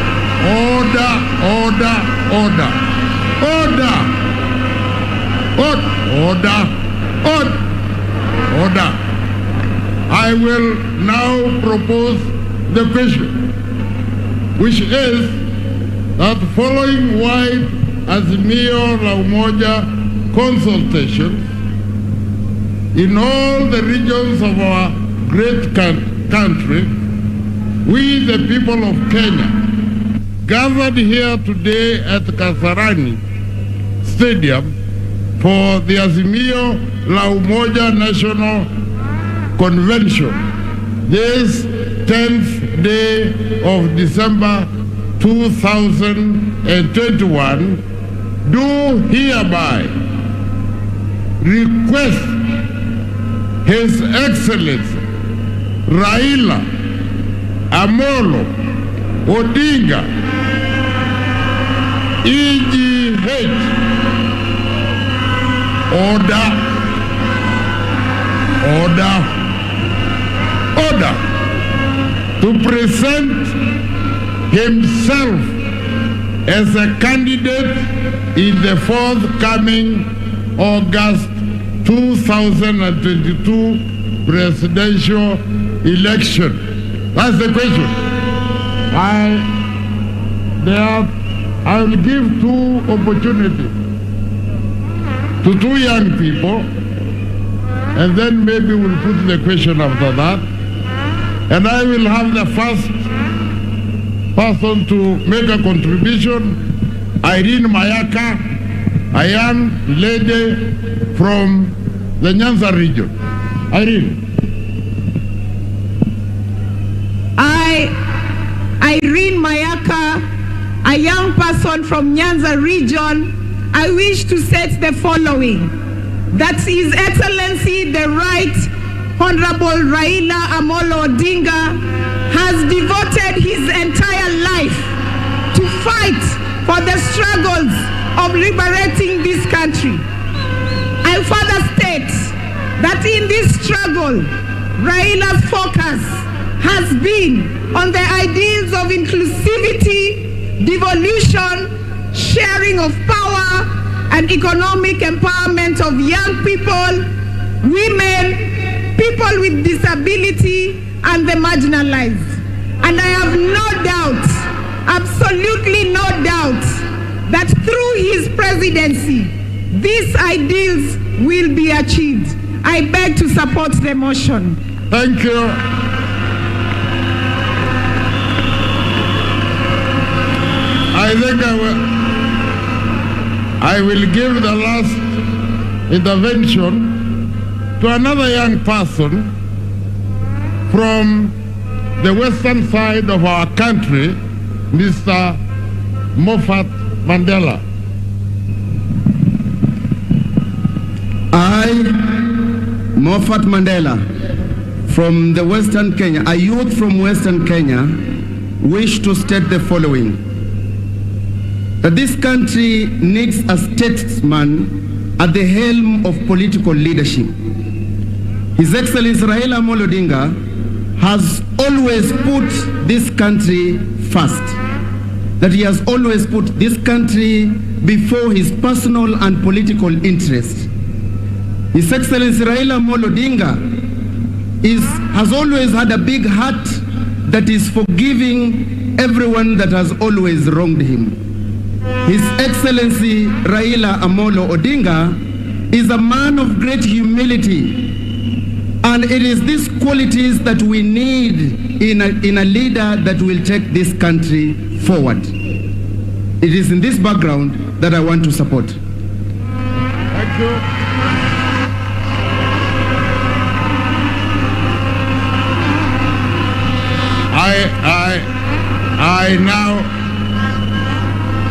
Speaker 14: Order. I will now propose the question, which is that following wide Azimio la Umoja consultations in all the regions of our great country, we, the people of Kenya, gathered here today at Kasarani Stadium for the Azimio la Umoja National Convention, this 10th day of December 2021, do hereby request His Excellency Raila Amolo Odinga, EGH, order, to present himself as a candidate in the forthcoming August 2022 presidential election. That's the question. I will give two opportunities to two young people, and then maybe we'll put the question after that. And I will have the first person to make a contribution, Irene Mayaka, a young lady from the Nyanza region. Irene.
Speaker 9: Irene Mayaka, a young person from Nyanza region, I wish to set the following. That His Excellency, the Right Honorable Raila Amolo Odinga, has devoted his entire life to fight for the struggles of liberating this country. I further state that in this struggle, Raila's focus has been on the ideals of inclusivity, devolution, sharing of power, and economic empowerment of young people, women, people with disability, and the marginalized. And I have no doubt, absolutely no doubt, that through his presidency, these ideals will be achieved. I beg to support the motion.
Speaker 14: Thank you. I think I will give the last intervention to another young person from the western side of our country, Mr. Moffat Mandela.
Speaker 6: I, Moffat Mandela, from the Western Kenya, a youth from Western Kenya, wish to state the following: that this country needs a statesman at the helm of political leadership. His Excellency Raila Amolo Odinga has always put this country first, that he has always put this country before his personal and political interests. His Excellency Raila Amolo Odinga has always had a big heart that is forgiving everyone that has always wronged him. His Excellency Raila Amolo Odinga is a man of great humility, and it is these qualities that we need in a leader that will take this country forward. It is in this background that I want to support.
Speaker 14: Thank you.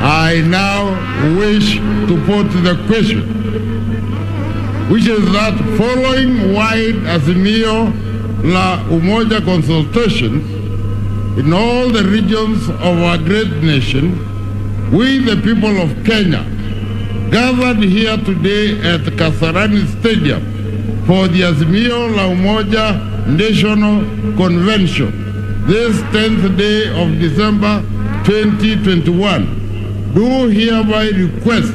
Speaker 14: I now wish to put the question, which is that following wide Azimio la Umoja consultations in all the regions of our great nation, we the people of Kenya gathered here today at Kasarani Stadium for the Azimio la Umoja National Convention, this 10th day of December 2021, do hereby request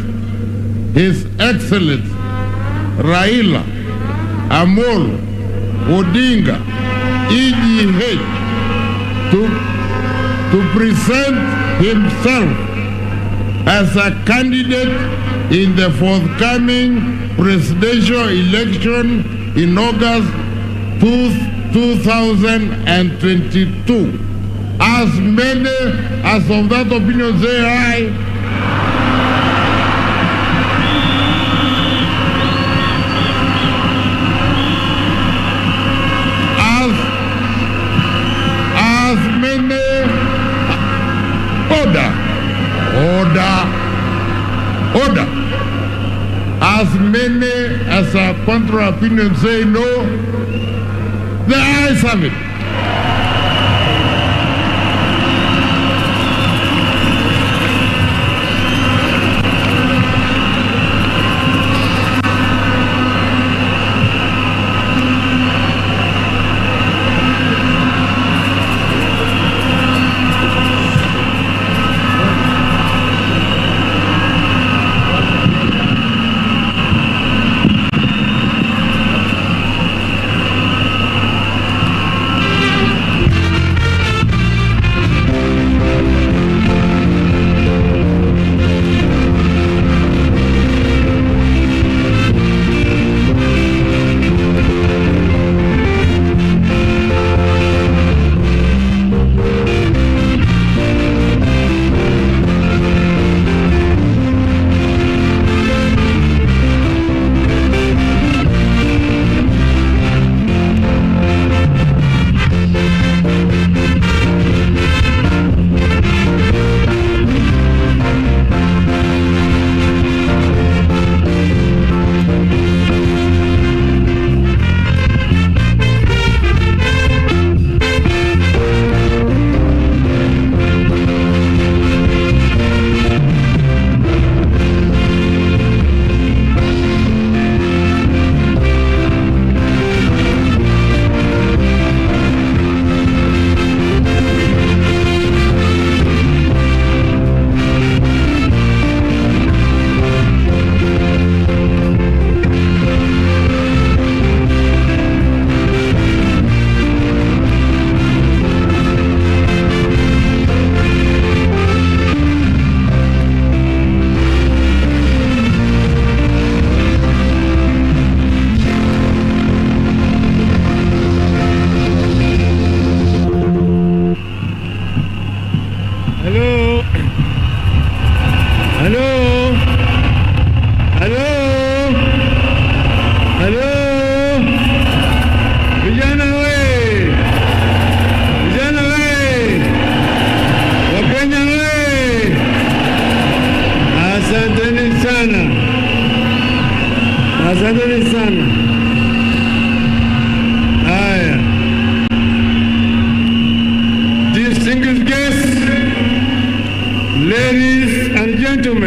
Speaker 14: His Excellency Raila Amolo Odinga, EGH, to present himself as a candidate in the forthcoming presidential election in August 2022. As many as of that opinion say aye. As many order. As many as a contra opinion say no, the ayes have it.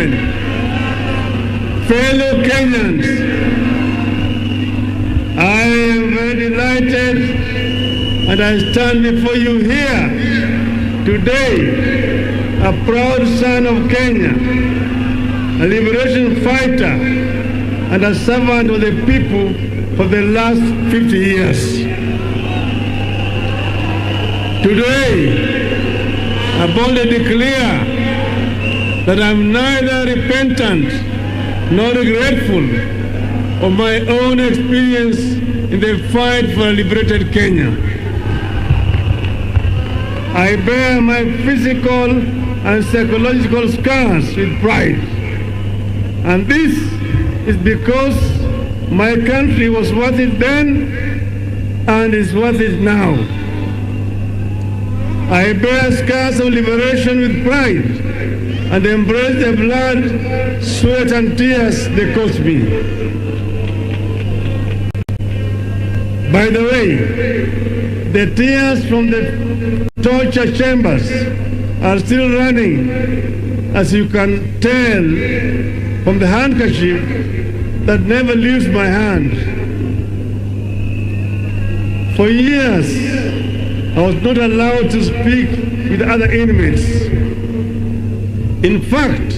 Speaker 16: gentlemen, fellow Kenyans, I am very delighted and I stand before you here today, a proud son of Kenya, a liberation fighter and a servant of the people for the last 50 years. Today, I boldly declare that I'm neither repentant nor regretful of my own experience in the fight for a liberated Kenya. I bear my physical and psychological scars with pride. And this is because my country was worth it then and is worth it now. I bear scars of liberation with pride and embrace the blood, sweat and tears they cost me. By the way, the tears from the torture chambers are still running, as you can tell from the handkerchief that never leaves my hand. For years, I was not allowed to speak with other inmates. In fact,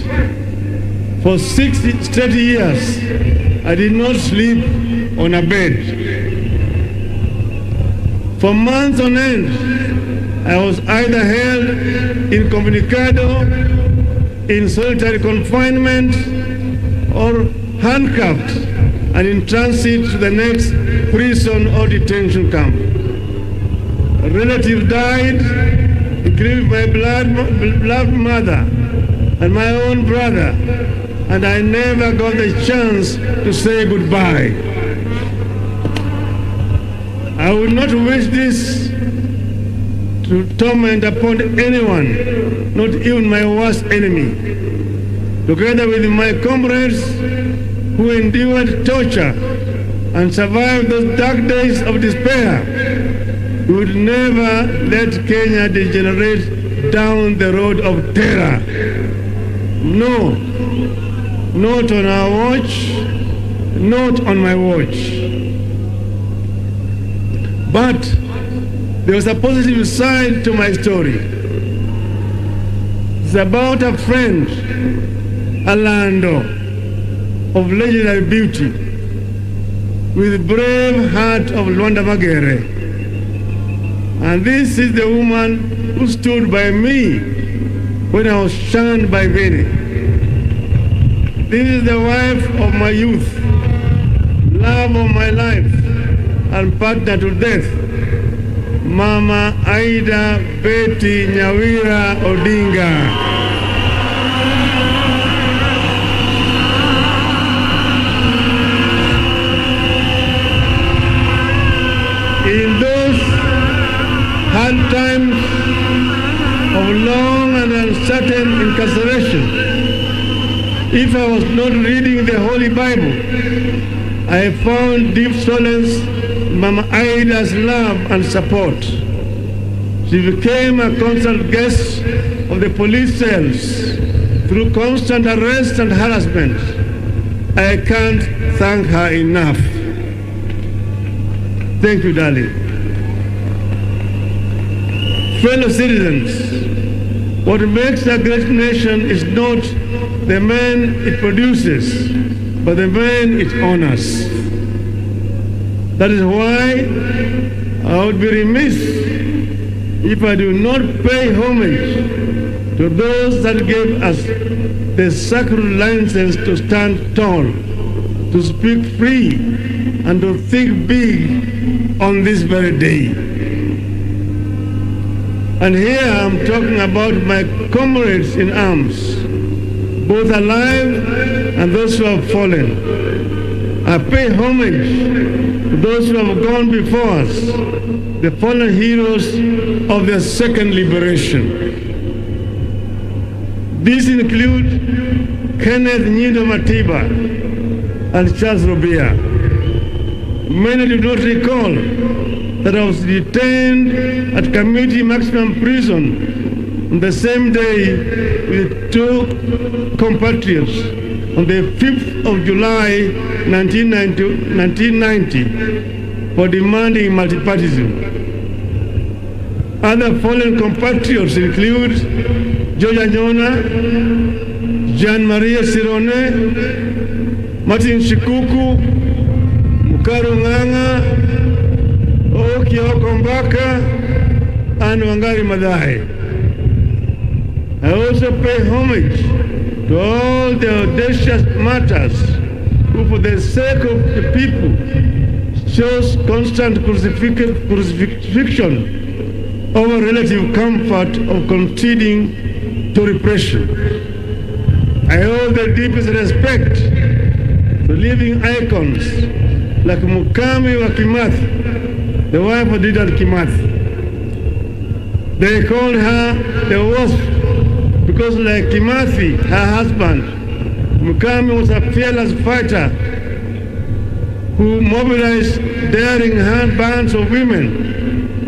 Speaker 16: for 60 straight years, I did not sleep on a bed. For months on end, I was either held incommunicado, in solitary confinement, or handcuffed and in transit to the next prison or detention camp. A relative died, including my beloved mother and my own brother, and I never got the chance to say goodbye. I would not wish this to torment upon anyone, not even my worst enemy. Together with my comrades who endured torture and survived those dark days of despair, we would never let Kenya degenerate down the road of terror. No, not on our watch, not on my watch. But there was a positive side to my story. It's about a friend, a lando of legendary beauty, with brave heart of Luanda Magere. And this is the woman who stood by me when I was shunned by many. This is the wife of my youth, love of my life, and partner to death, Mama Aida Betty Nyawira Odinga. In those hard times of long and uncertain incarceration, if I was not reading the Holy Bible, I found deep solace in Mama Aida's love and support. She became a constant guest of the police cells through constant arrest and harassment. I can't thank her enough. Thank you, darling. Fellow citizens, what makes a great nation is not the men it produces, but the men it honors. That is why I would be remiss if I do not pay homage to those that gave us the sacred license to stand tall, to speak free, and to think big on this very day. And here I'm talking about my comrades in arms, both alive and those who have fallen. I pay homage to those who have gone before us, the fallen heroes of the second liberation. These include Kenneth Nyindo Matiba and Charles Robia. Many do not recall that I was detained at Community Maximum Prison on the same day with two compatriots on the 5th of July 1990 for demanding multipartyism. Other fallen compatriots include George Anyona, Jean Maria Sirone, Martin Shikuku, Mukaru Nganga, Okioko Mbaka, and Wangari Maathai. I also pay homage to all the audacious martyrs who, for the sake of the people, chose constant crucifixion over relative comfort of conceding to repression. I hold the deepest respect to living icons like Mukami wa Kimathi, the wife of Dedan Kimathi. They called her the wasp because, like Kimathi, her husband, Mukami was a fearless fighter who mobilized daring bands of women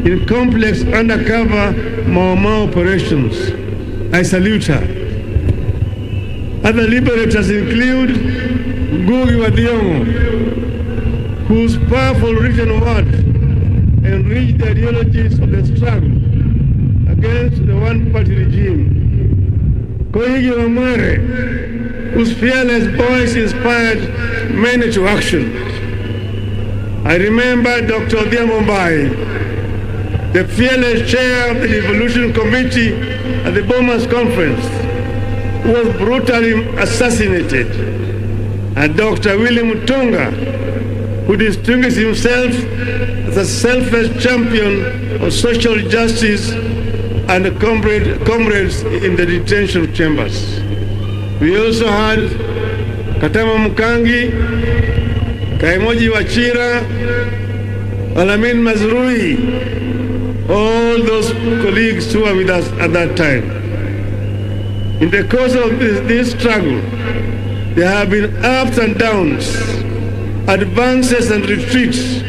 Speaker 16: in complex undercover Mau Mau operations. I salute her. Other liberators include Ngugi wa Thiong'o, whose powerful written words enriched the ideologies of the struggle against the one-party regime. Koigi wa Mwere, whose fearless voice inspired many to action. I remember Dr. Odhiambo Mbai, the fearless chair of the Devolution Committee at the Bomas Conference, who was brutally assassinated, and Dr. William Mutunga, who distinguished himself as a selfless champion of social justice and comrades in the detention chambers. We also had Katama Mukangi, Kaimoji Wachira, Alamin Mazrui, all those colleagues who were with us at that time. In the course of this struggle, there have been ups and downs, advances and retreats,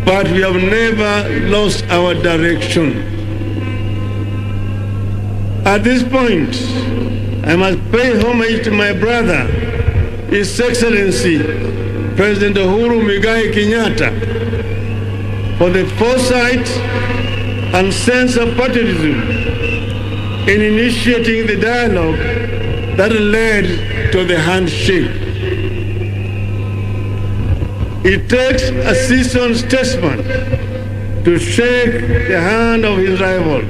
Speaker 16: but we have never lost our direction. At this point, I must pay homage to my brother, His Excellency, President Uhuru Muigai Kenyatta, for the foresight and sense of patriotism in initiating the dialogue that led to the handshake. It takes a seasoned statesman to shake the hand of his rival.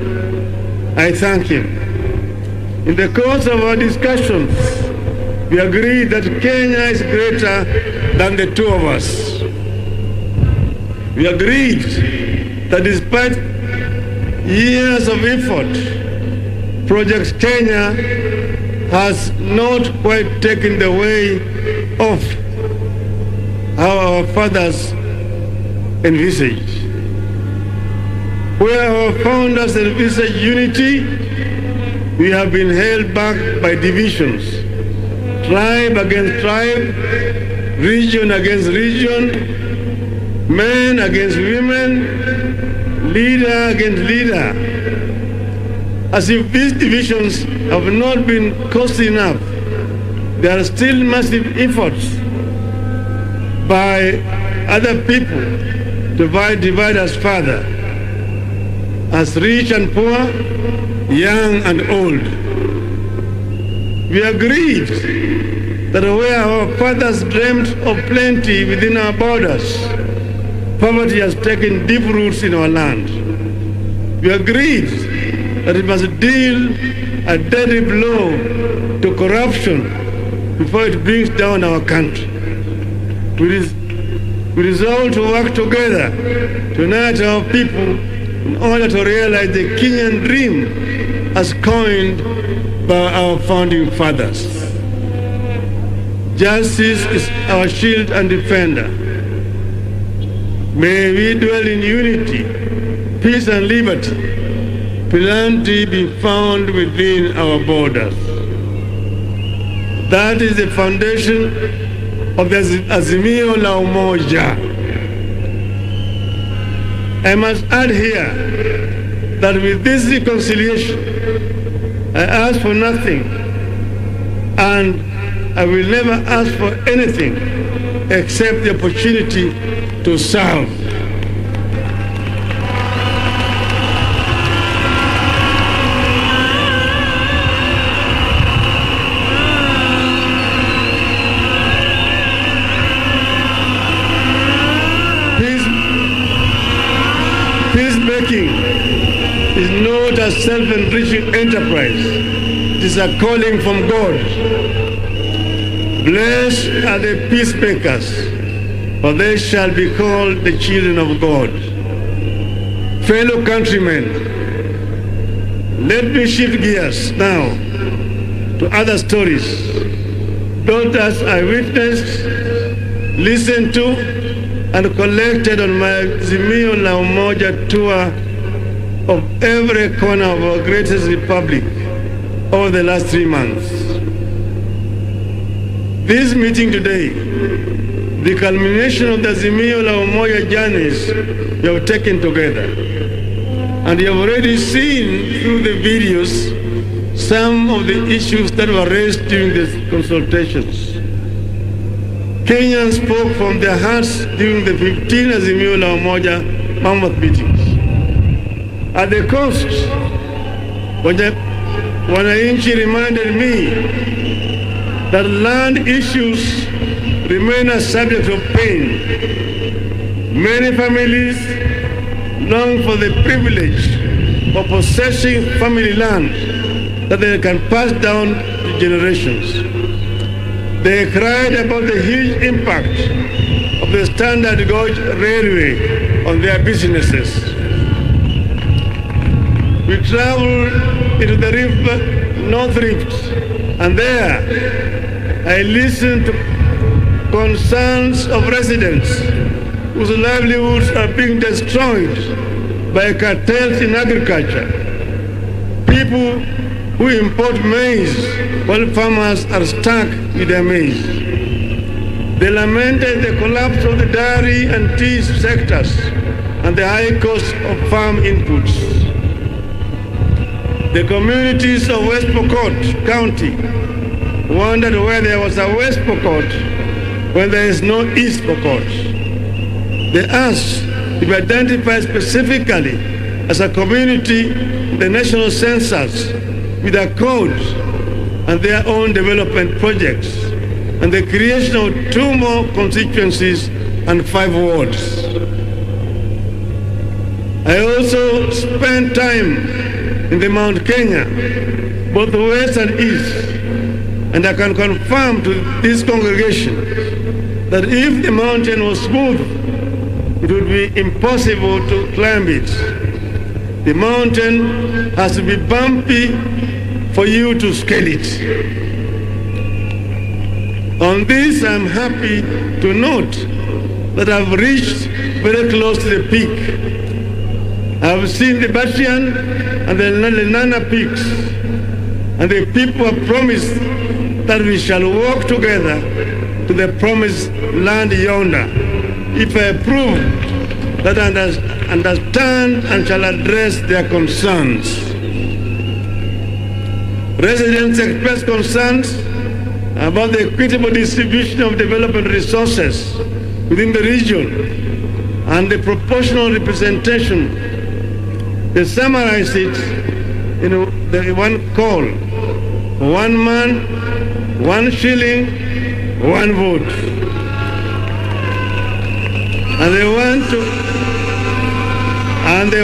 Speaker 16: I thank him. In the course of our discussions, we agreed that Kenya is greater than the two of us. We agreed that despite years of effort, Project Kenya has not quite taken the way of how our fathers envisaged. Where our founders envisaged unity, we have been held back by divisions, tribe against tribe, region against region, men against women, leader against leader. As if these divisions have not been costly enough, there are still massive efforts by other people to divide us further, as rich and poor, young and old. We agreed that where our fathers dreamed of plenty within our borders, poverty has taken deep roots in our land. We agreed that we must deal a deadly blow to corruption before it brings down our country. We resolved to work together to unite our people in order to realize the Kenyan dream as coined by our founding fathers. Justice is our shield and defender. May we dwell in unity, peace and liberty, plenty be found within our borders. That is the foundation of the Azimio la Umoja. I must add here that with this reconciliation, I ask for nothing, and I will never ask for anything except the opportunity to serve. Peacemaking is not a self-enriching enterprise. It is a calling from God. Blessed are the peacemakers, for they shall be called the children of God. Fellow countrymen, let me shift gears now to other stories. Those as I witnessed, listened to, and collected on my Azimio la Umoja tour of every corner of our greatest republic over the last 3 months. This meeting today, the culmination of the Azimio la Umoja journeys we have taken together. And you have already seen through the videos some of the issues that were raised during the consultations. Kenyans spoke from their hearts during the 15 Azimio la Umoja mammoth meetings. At the coast, wananchi reminded me that land issues remain a subject of pain. Many families long for the privilege of possessing family land that they can pass down to generations. They cried about the huge impact of the standard gauge railway on their businesses. We traveled into the North Rift, and there I listened to concerns of residents whose livelihoods are being destroyed by cartels in agriculture. People who import maize while farmers are stuck with their maize. They lamented the collapse of the dairy and tea sectors and the high cost of farm inputs. The communities of West Pokot County wondered where there was a West Pokot when there is no East Pokot. They asked to be identified specifically as a community in the national census with a code and their own development projects, and the creation of 2 more constituencies and 5 wards. I also spent time in the Mount Kenya, both west and east, and I can confirm to this congregation that if the mountain was smooth, it would be impossible to climb it. The mountain has to be bumpy for you to scale it. On this, I'm happy to note that I've reached very close to the peak. I've seen the Batian and the Nana peaks, and the people have promised that we shall walk together to the promised land yonder, if I prove that I understand and shall address their concerns. Residents express concerns about the equitable distribution of development resources within the region and the proportional representation. They summarize it in the one call: 1 man, 1 shilling, 1 vote. And they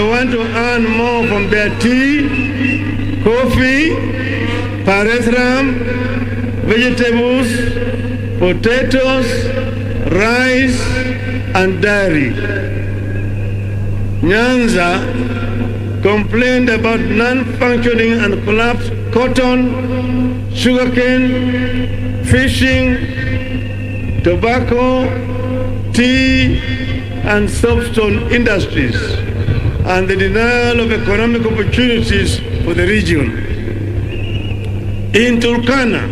Speaker 16: want to earn more from their tea, coffee, paratram, vegetables, potatoes, rice, and dairy. Nyanza complained about non-functioning and collapsed cotton, sugarcane, fishing, tobacco, tea, and soapstone industries, and the denial of economic opportunities for the region. In Turkana,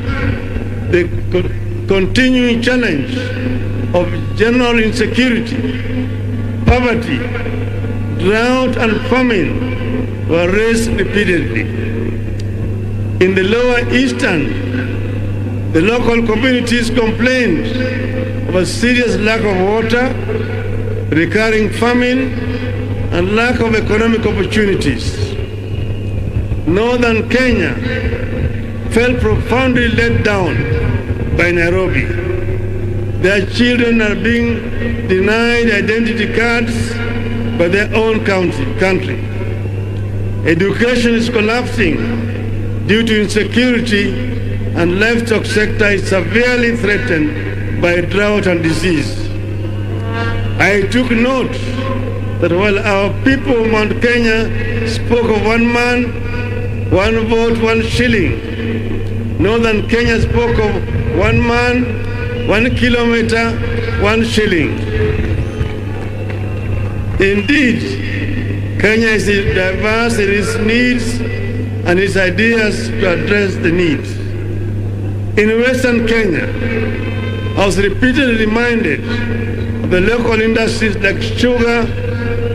Speaker 16: the continuing challenge of general insecurity, poverty, drought, and famine were raised repeatedly. In the lower eastern, the local communities complained of a serious lack of water, recurring famine, and lack of economic opportunities. Northern Kenya felt profoundly let down by Nairobi. Their children are being denied identity cards by their own country. Education is collapsing due to insecurity, and livestock sector is severely threatened by drought and disease. I took note that while our people of Mount Kenya spoke of 1 man, 1 vote, 1 shilling, Northern Kenya spoke of 1 man, 1 kilometer, 1 shilling. Indeed, Kenya is diverse in its needs and its ideas to address the needs. In Western Kenya, I was repeatedly reminded of the local industries like sugar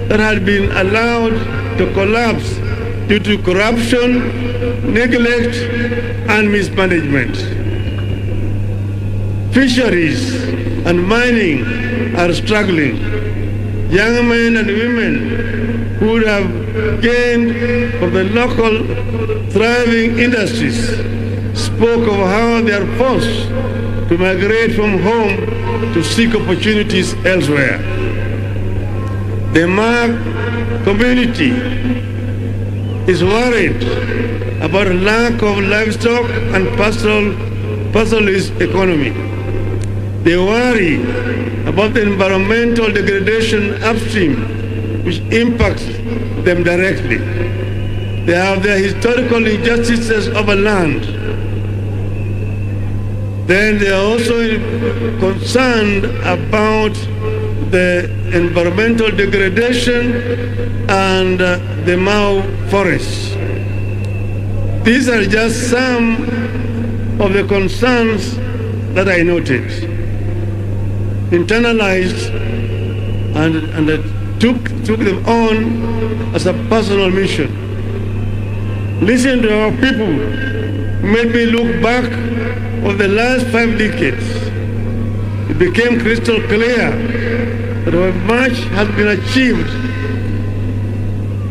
Speaker 16: that had been allowed to collapse due to corruption, neglect, and mismanagement. Fisheries and mining are struggling. Young men and women who would have gained from the local thriving industries spoke of how they are forced to migrate from home to seek opportunities elsewhere. The Mark community is worried about lack of livestock and pastoralist economy. They worry about the environmental degradation upstream, which impacts them directly. They have their historical injustices over land. Then they are also concerned about the environmental degradation and the Mau forests. These are just some of the concerns that I noted, internalized, and I took them on as a personal mission. Listen to our people made me look back over the last 5 decades. It became crystal clear that while much has been achieved,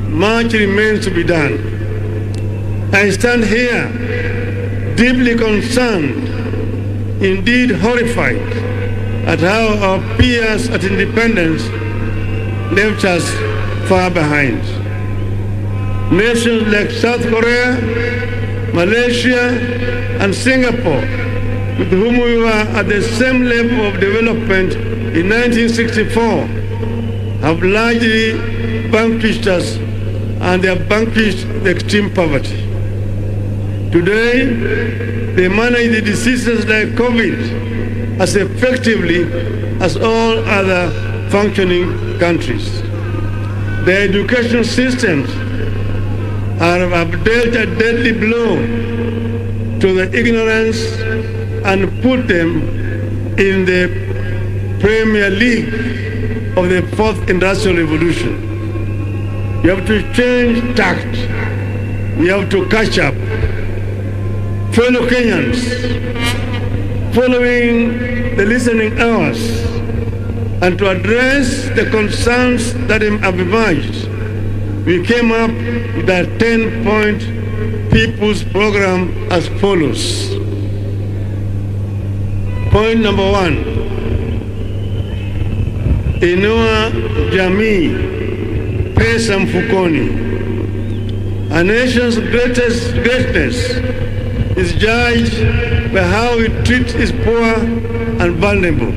Speaker 16: much remains to be done. I stand here deeply concerned, indeed horrified, at how our peers at independence left us far behind. Nations like South Korea, Malaysia, and Singapore, with whom we were at the same level of development in 1964, have largely vanquished us, and they have vanquished the extreme poverty. Today, they manage the diseases like COVID as effectively as all other functioning countries. Their education systems have dealt a deadly blow to the ignorance and put them in the Premier League of the 4th Industrial Revolution. You have to change tact. We have to catch up. Fellow Kenyans, following the listening hours and to address the concerns that have emerged, we came up with a 10-point people's program as follows. Point number 1, inua jamii, pesa mfukoni. A nation's greatness is judged by how it treats its poor and vulnerable.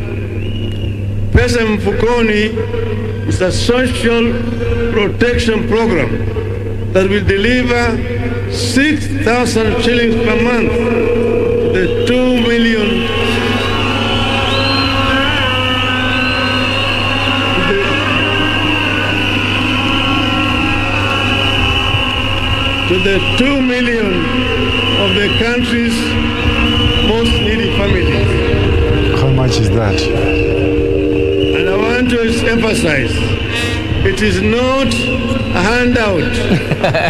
Speaker 16: Pesa mfukoni is a social protection program that will deliver 6,000 shillings per month to the 2 million of the country's most needy families.
Speaker 17: How much is that?
Speaker 16: And I want to emphasize, it is not 100 handout,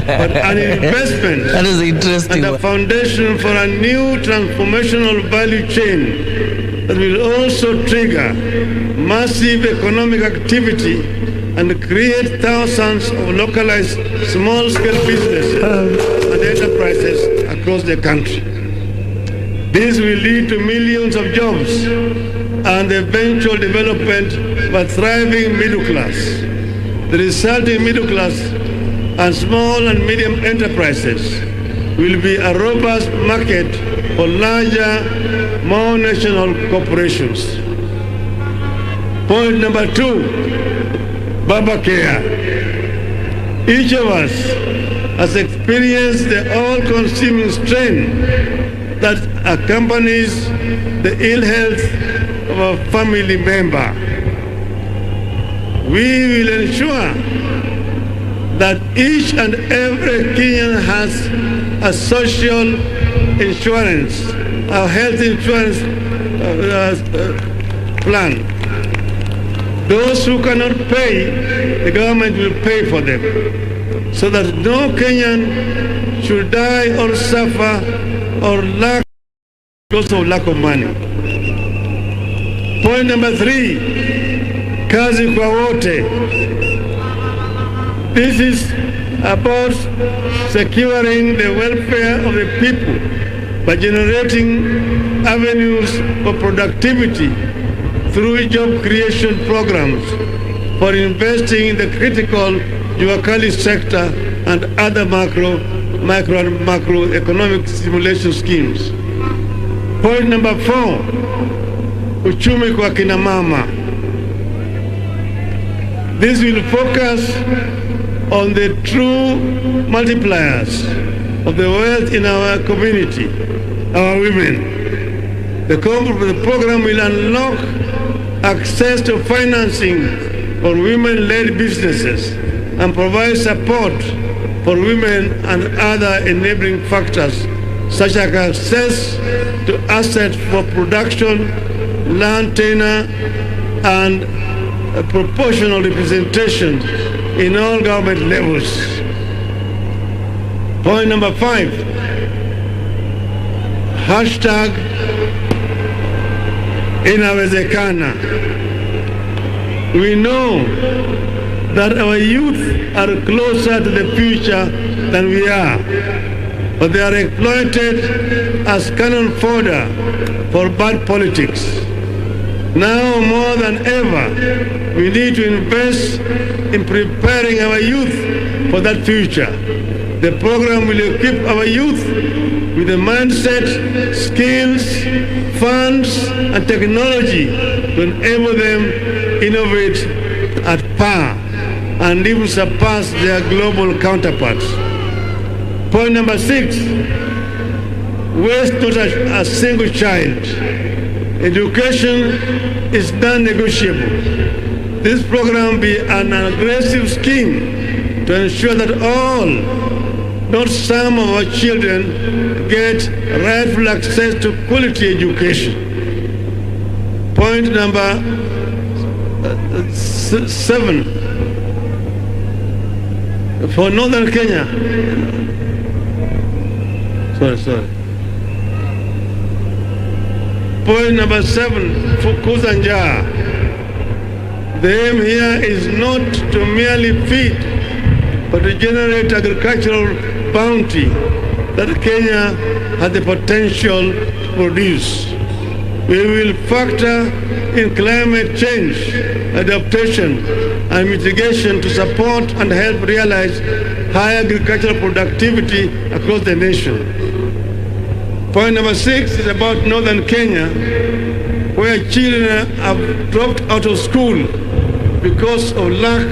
Speaker 16: but an investment.
Speaker 18: That is interesting.
Speaker 16: And a foundation for a new transformational value chain that will also trigger massive economic activity and create thousands of localized small-scale businesses and enterprises across the country. This will lead to millions of jobs and the eventual development of a thriving middle class. The resulting middle class and small and medium enterprises will be a robust market for larger, more national corporations. Point number 2, Baba Care. Each of us has experienced the all-consuming strain that accompanies the ill health of a family member. We will ensure that each and every Kenyan has a social insurance, a health insurance plan. Those who cannot pay, the government will pay for them, so that no Kenyan should die or suffer or lack because of lack of money. Point number 3, kazi kwa wote. This is about securing the welfare of the people by generating avenues for productivity through job creation programs, for investing in the critical Juakali sector and other macroeconomic stimulation schemes. Point number 4, uchumi kwa kina mama. This will focus on the true multipliers of the wealth in our community, our women. The program will unlock access to financing for women-led businesses and provide support for women and other enabling factors such as access to assets for production, land tenure, and proportional representation in all government levels. Point number 5, hashtag inawezekana. We know that our youth are closer to the future than we are, but they are exploited as cannon fodder for bad politics. Now more than ever, we need to invest in preparing our youth for that future. The program will equip our youth with the mindset, skills, funds, and technology to enable them innovate at par and even surpass their global counterparts. Point number 6, waste not a single child. Education is non-negotiable. This program will be an aggressive scheme to ensure that all, not some of our children, get rightful access to quality education. Point number 7, for Northern Kenya. Sorry. Point number 7, fukuza njaa. The aim here is not to merely feed, but to generate agricultural bounty that Kenya has the potential to produce. We will factor in climate change, adaptation, and mitigation to support and help realize high agricultural productivity across the nation. Point number 6 is about Northern Kenya, where children have dropped out of school because of lack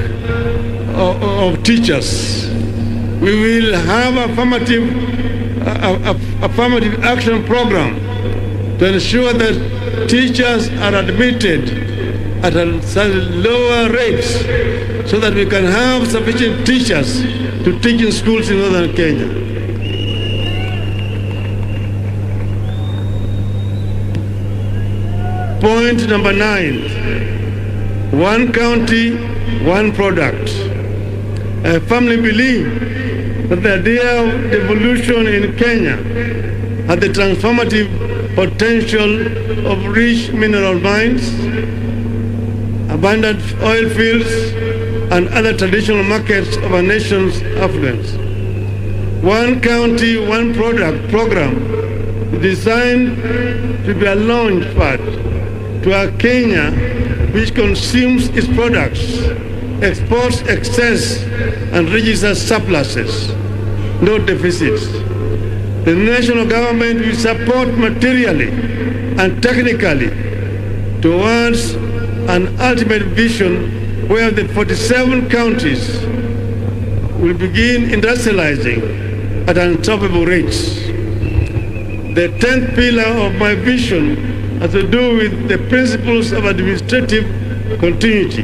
Speaker 16: of teachers. We will have affirmative action program to ensure that teachers are admitted at a lower rates so that we can have sufficient teachers to teach in schools in Northern Kenya. Point number 9, one county, one product. I firmly believe that the idea of devolution in Kenya has the transformative potential of rich mineral mines, abundant oil fields, and other traditional markets of our nation's affluence. One county, one product program is designed to be a launch pad to a Kenya which consumes its products, exports excess, and registers surpluses, no deficits. The national government will support materially and technically towards an ultimate vision where the 47 counties will begin industrializing at unstoppable rates. The 10th pillar of my vision has to do with the principles of administrative continuity.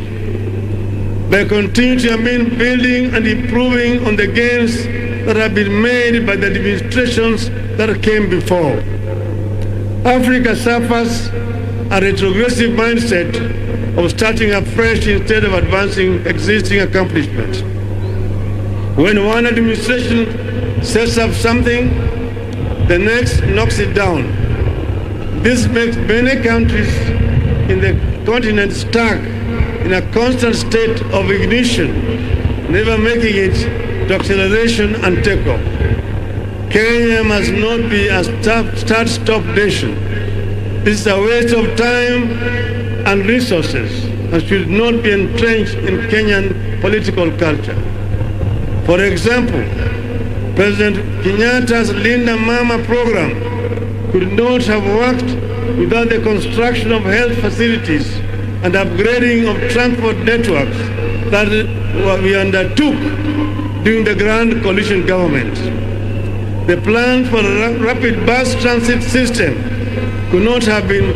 Speaker 16: By continuity, I mean building and improving on the gains that have been made by the administrations that came before. Africa suffers a retrogressive mindset of starting afresh instead of advancing existing accomplishments. When one administration sets up something, the next knocks it down. This makes many countries in the continent stuck in a constant state of ignition, never making it to acceleration and takeoff. Kenya must not be a start-stop nation. This is a waste of time and resources and should not be entrenched in Kenyan political culture. For example, President Kenyatta's Linda Mama program could not have worked without the construction of health facilities and upgrading of transport networks that we undertook during the Grand Coalition government. The plan for a rapid bus transit system could not have been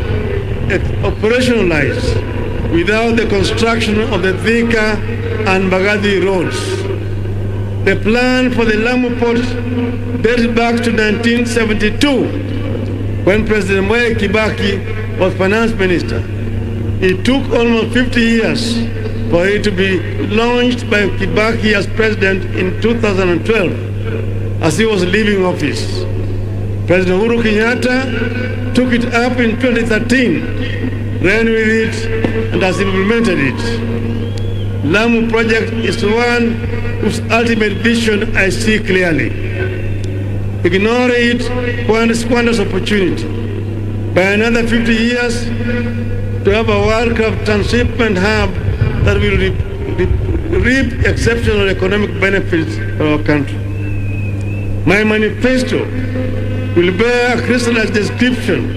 Speaker 16: operationalized without the construction of the Thika and Mbagathi roads. The plan for the Lamu port dates back to 1972 when President Mwai Kibaki was finance minister. It took almost 50 years for it to be launched by Kibaki as president in 2012 as he was leaving office. President Uhuru Kenyatta took it up in 2013, ran with it, and has implemented it. Lamu project is one whose ultimate vision I see clearly. Ignore it squanders opportunity. By another 50 years, to have a world-class transshipment hub that will reap exceptional economic benefits for our country. My manifesto will bear a crystallized description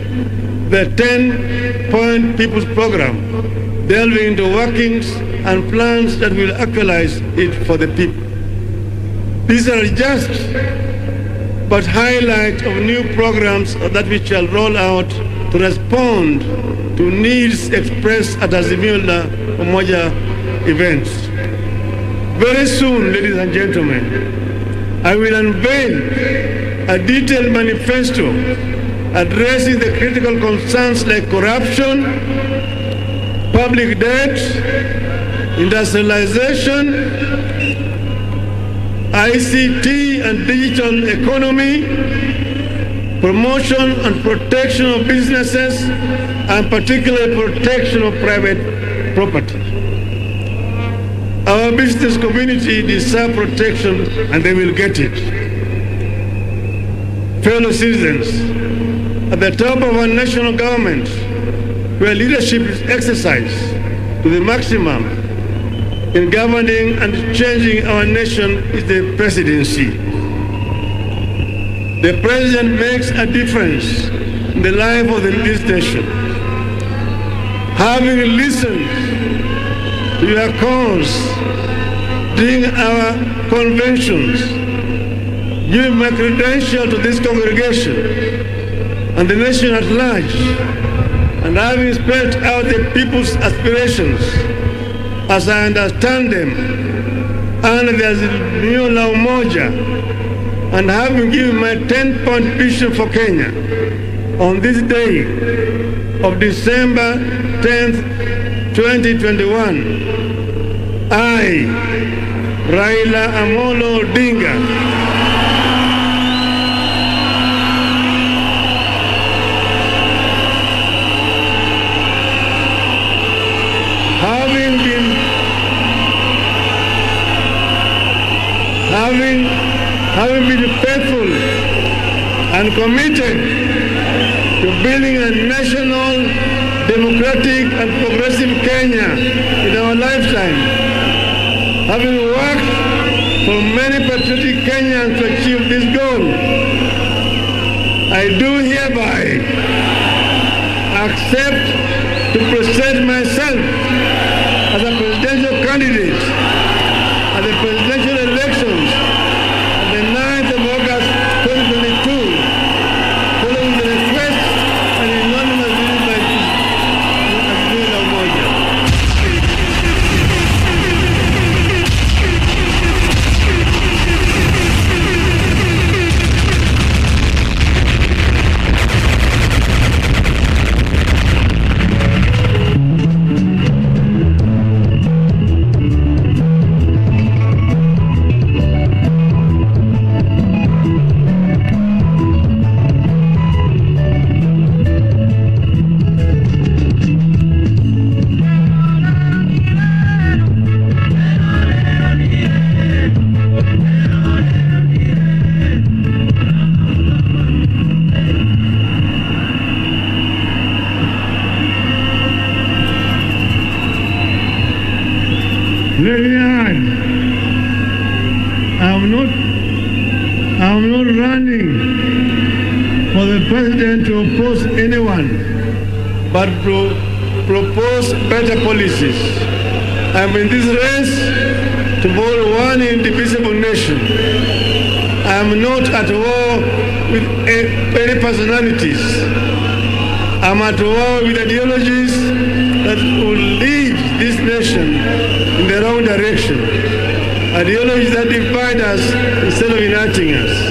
Speaker 16: of the 10-point People's Program, delving into workings and plans that will actualize it for the people. These are just but highlight of new programs that we shall roll out to respond to needs expressed at Azimio Umoja events. Very soon, ladies and gentlemen, I will unveil a detailed manifesto addressing the critical concerns like corruption, public debt, industrialization, ICT and digital economy, promotion and protection of businesses, and particularly protection of private property. Our business community deserves protection and they will get it. Fellow citizens, at the top of our national government, where leadership is exercised to the maximum in governing and changing our nation, is the presidency. The president makes a difference in the life of this nation. Having listened to your calls during our conventions, giving my credential to this congregation and the nation at large, and having spelled out the people's aspirations as I understand them, and there's Azimio Umoja, and having given my 10-point vision for Kenya on this day of December 10th, 2021, I, Raila Amolo Odinga. Having been faithful and committed to building a national, democratic and progressive Kenya in our lifetime, having worked for many patriotic Kenyans to achieve this goal, I do hereby accept to present myself as a presidential candidate at the presidential elections on the 9th of August 2022, following the request and unanimous decision by Azimio Umoja. I'm not running for the president to oppose anyone, but to propose better policies. I'm in this race to build one indivisible nation. I'm not at war with any personalities. I'm at war with ideologies that will lead this nation in the wrong direction. Ideologies that divide us instead of uniting us.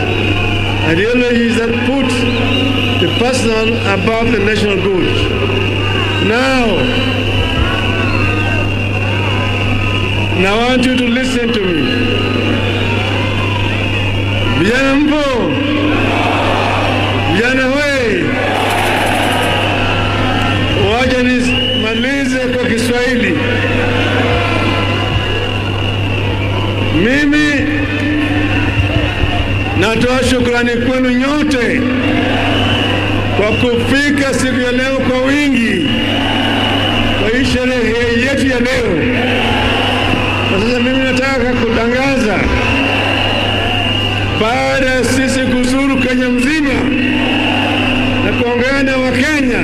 Speaker 16: Ideologies that put the personal above the national good. Now I want you to listen to me. Vijana mpo, vijana we, wacha nimalize kwa Kiswahili. Mimi natoa shukrani kwenu nyote kwa kufika siku ya leo kwa wingi kwa hii sherehe yetu ya leo. Na sasa mimi nataka kutangaza, baada ya sisi kuzuru Kenya mzima na kuongea na Wakenya,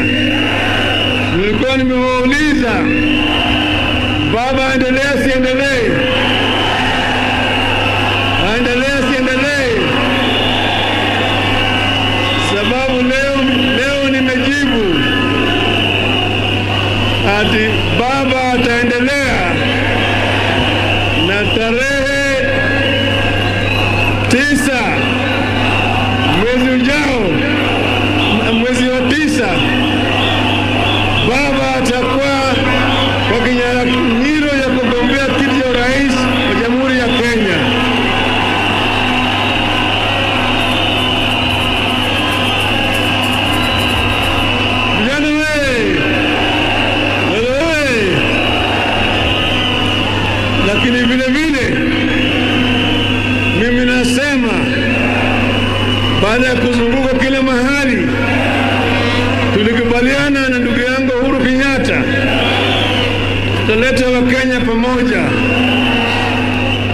Speaker 16: nilikuwa nimewauliza, baba aendelee siendelee? Aendelee siendelee? Sababu leo nimejibu ati baba ataendelea, na tarehe 9 mwezi ujao, mwezi wa 9, baba atakuwa kwa kinyang'anyiro ya kugombea kiti cha urais wa Jamhuri ya Kenya. Vijana wewe, lakini vile vile mimi nasema, baada ya kuzunguka kila mahali, tulikubaliana na ndugu yangu Uhuru Kenyatta tutaleta Wakenya pamoja,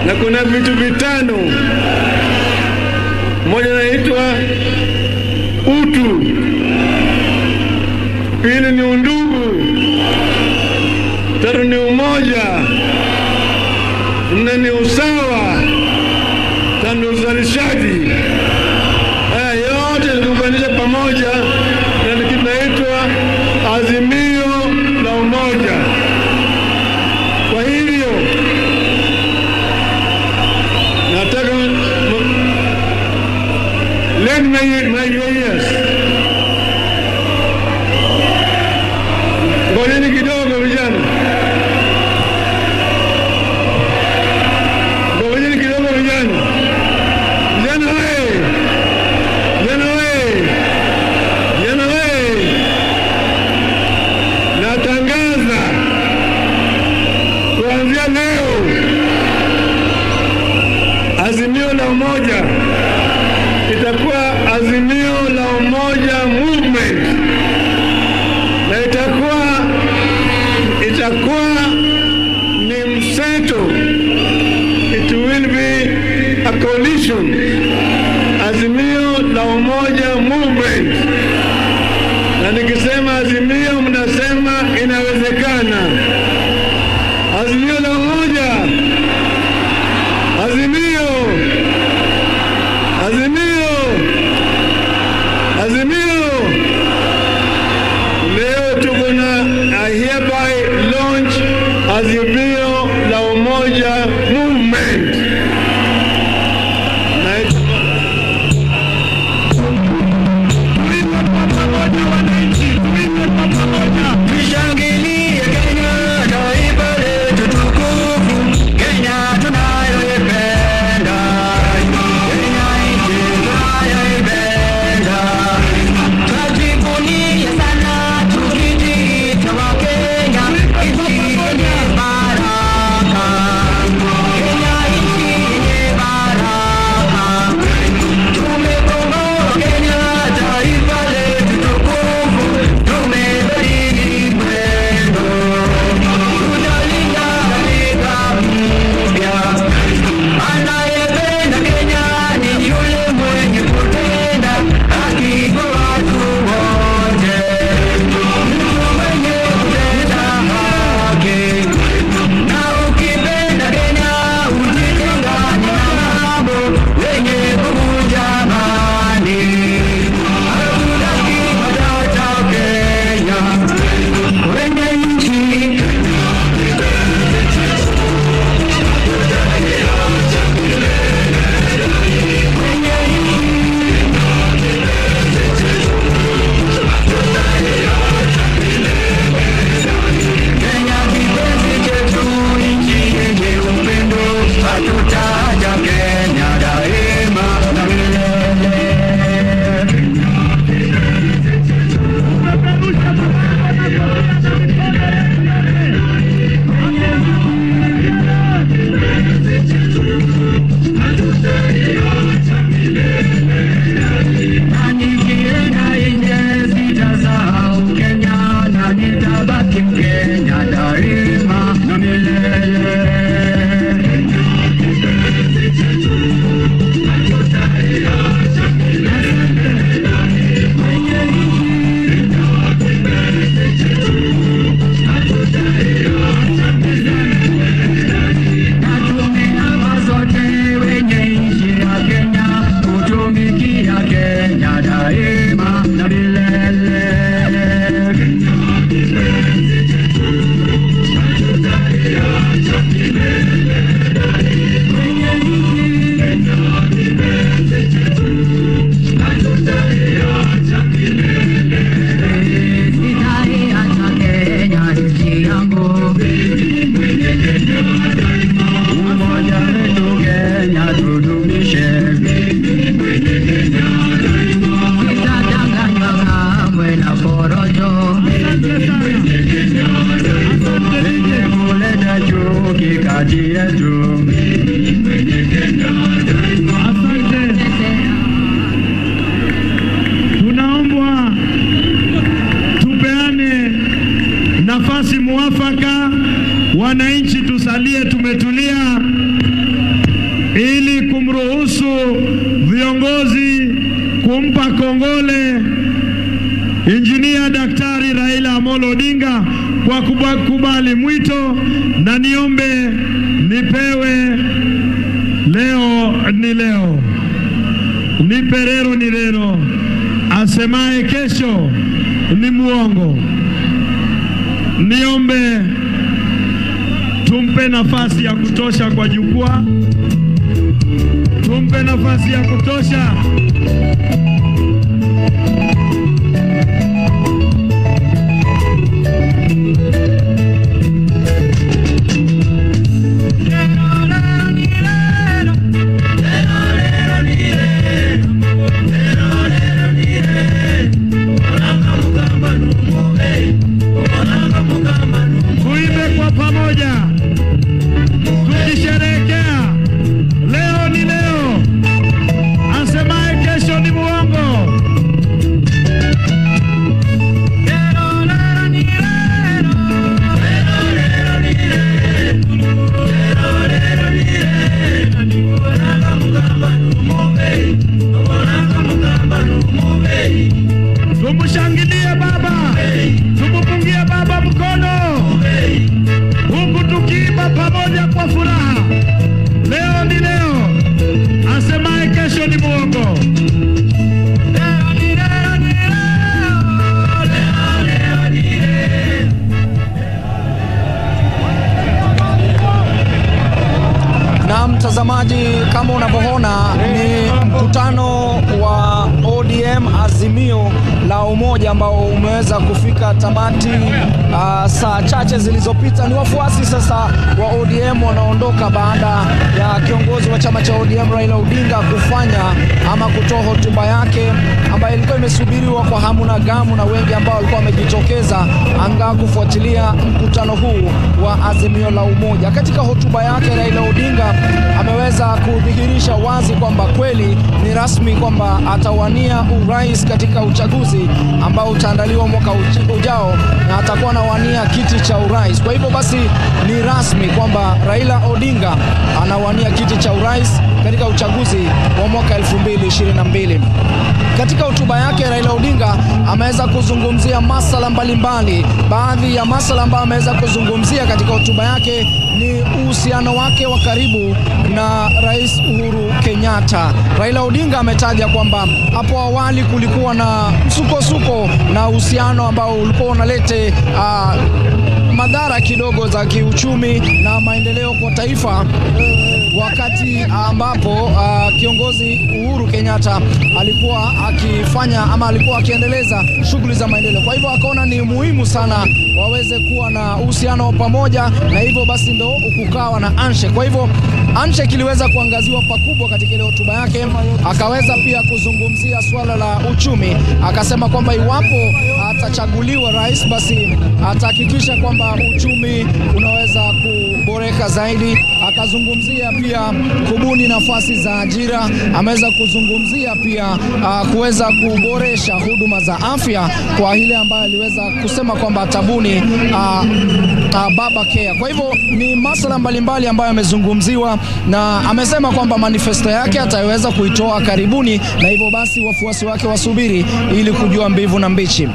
Speaker 16: na kuna vitu vitano. Moja inaitwa utu, pili ni undugu, tatu ni umoja, nne ni usawa, tano uzalishaji. Haya yote tukuunganisha pamoja na kinaitwa Azimio la Umoja. Kwa hivyo nataka lend my ears. Ngojeni kidogo vijana, organization, Azimio la Umoja Movement. Na nikisema Azimio mnasema inawezekana. Azimio la Umoja. Azimio. Azimio. Azimio. Leo tuko na hereby launch Azimio la Umoja Movement.
Speaker 1: Tunaomba tupeane nafasi muafaka, wananchi tusalie tumetulia ili kumruhusu viongozi kumpa kongole Injinia Daktari Raila Amolo Odinga kwa kubali mwito, na niombe nipewe leo ni leo, niperero ni leo, asemaye kesho ni muongo. Niombe tumpe nafasi ya kutosha kwa jukwaa, tumpe nafasi ya kutosha. Tuimbe kwa pamoja, tukisherehekea leo ni leo, asemaye kesho ni muongo.
Speaker 15: Johnny Muongo.
Speaker 18: Na mtazamaji, kama unavyoona ni mkutano wa ODM Azimio la Umoja ambao umeweza kufika tamati saa chache zilizopita. Ni wafuasi sasa wa ODM wanaondoka baada ya kiongozi wa chama cha ODM Raila Odinga kufanya ama kutoa hotuba yake ambayo ilikuwa imesubiriwa kwa hamu na gamu na wengi ambao walikuwa wamejitokeza anga kufuatilia mkutano huu wa Azimio la Umoja. Katika hotuba yake Raila Odinga ameweza kudhihirisha wazi kwamba kweli ni rasmi kwamba atawania urais katika uchaguzi ambao utaandaliwa mwaka ujao na atakuwa anawania kiti cha urais. Kwa hivyo basi ni rasmi kwamba Raila Odinga anawania kiti cha urais katika uchaguzi wa mwaka 2022. Katika hotuba yake Raila Odinga ameweza kuzungumzia masuala mbalimbali. Baadhi ya masuala ambayo ameweza kuzungumzia katika hotuba yake ni uhusiano wake wa karibu na Rais Uhuru Kenyatta. Raila Odinga ametaja kwamba hapo awali kulikuwa na msukosuko na uhusiano ambao ulikuwa unalete madhara kidogo za kiuchumi na maendeleo kwa taifa, wakati ambapo kiongozi Uhuru Kenyatta alikuwa akifanya ama alikuwa akiendeleza shughuli za maendeleo. Kwa hivyo akaona ni muhimu sana waweze kuwa na uhusiano wa pamoja, na hivyo basi ndo kukawa na handshake. Kwa hivyo handshake iliweza kuangaziwa pakubwa katika ile hotuba yake. Akaweza pia kuzungumzia swala la uchumi, akasema kwamba iwapo atachaguliwa rais, basi atahakikisha kwamba uchumi unaweza kuboreka zaidi. Akazungumzia pia kubuni nafasi za ajira. Ameweza kuzungumzia pia kuweza kuboresha huduma za afya kwa ile ambayo aliweza kusema kwamba atabuni baba care. Kwa hivyo ni masuala mbalimbali ambayo yamezungumziwa, na amesema kwamba manifesto yake ataweza kuitoa karibuni, na hivyo basi wafuasi wake wasubiri ili kujua mbivu na mbichi.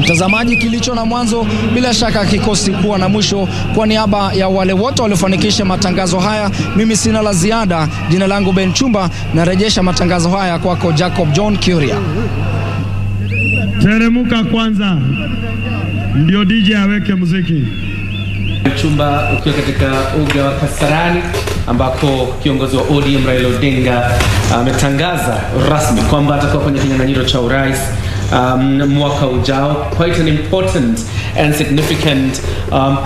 Speaker 18: Mtazamaji, kilicho na mwanzo bila shaka kikosi kuwa na mwisho. Kwa niaba ya wale wote waliofanikisha matangazo haya, mimi sina la ziada. Jina langu Ben Chumba, narejesha matangazo haya kwako Jacob John Kuria.
Speaker 1: Teremuka kwanza ndio DJ aweke muziki.
Speaker 19: Chumba ukiwa katika uga wa Kasarani ambako kiongozi wa ODM Raila Odinga ametangaza rasmi kwamba atakuwa kwenye kinyang'anyiro cha urais mwaka ujao. Quite an important and significant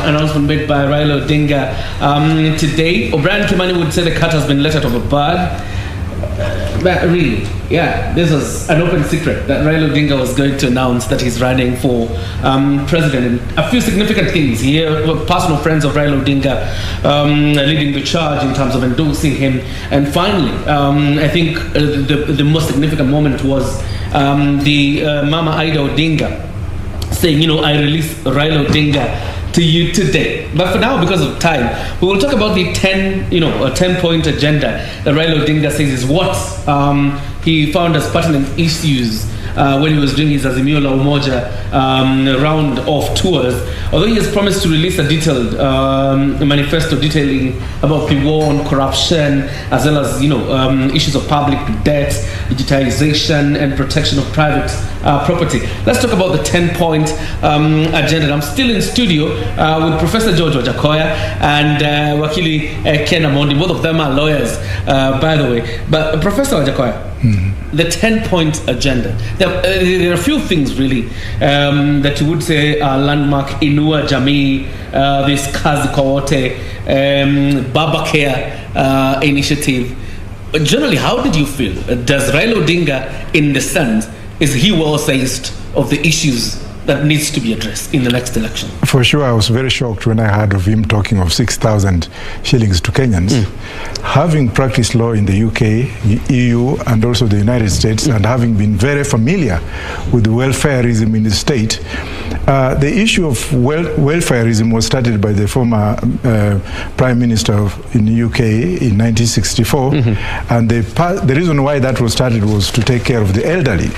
Speaker 19: announcement made by Raila Odinga today. O'Brien Kimani would say the cat has been let out of a bag. But really, yeah, this was an open secret that Raila Odinga was going to announce that he's running for president. And a few significant things here, personal friends of Raila Odinga leading the charge in terms of endorsing him. And finally, I think the most significant moment was the Mama Ida Odinga saying, you know, I release Raila Odinga to you today. But for now, because of time, we will talk about the 10-point agenda that Raila Odinga says is what he found as pertinent issues when he was doing his Azimio la Umoja round of tours. Although he has promised to release a detailed manifesto detailing about the war on corruption, as well as issues of public debt, digitization, and protection of private property. Let's talk about the 10-point agenda. I'm still in studio with Professor George Wajakoya and Wakili Ken Amondi. Both of them are lawyers, by the way. But Professor Wajakoya, the 10-point agenda. There are a few things really that you would say are landmark. Inua Jamii, this Kazi kwa Wote, Baba Care initiative. Generally, how did you feel? Does Raila Odinga, in the sense, is he well sized of the issues that needs to be addressed in the next election?
Speaker 17: For sure, I was very shocked when I heard of him talking of 6,000 shillings to Kenyans. Having practiced law in the UK, EU, and also the United States, and having been very familiar with welfareism in the state, the issue of welfareism was started by the former Prime Minister in the UK in 1964, and the reason why that was started was to take care of the elderly.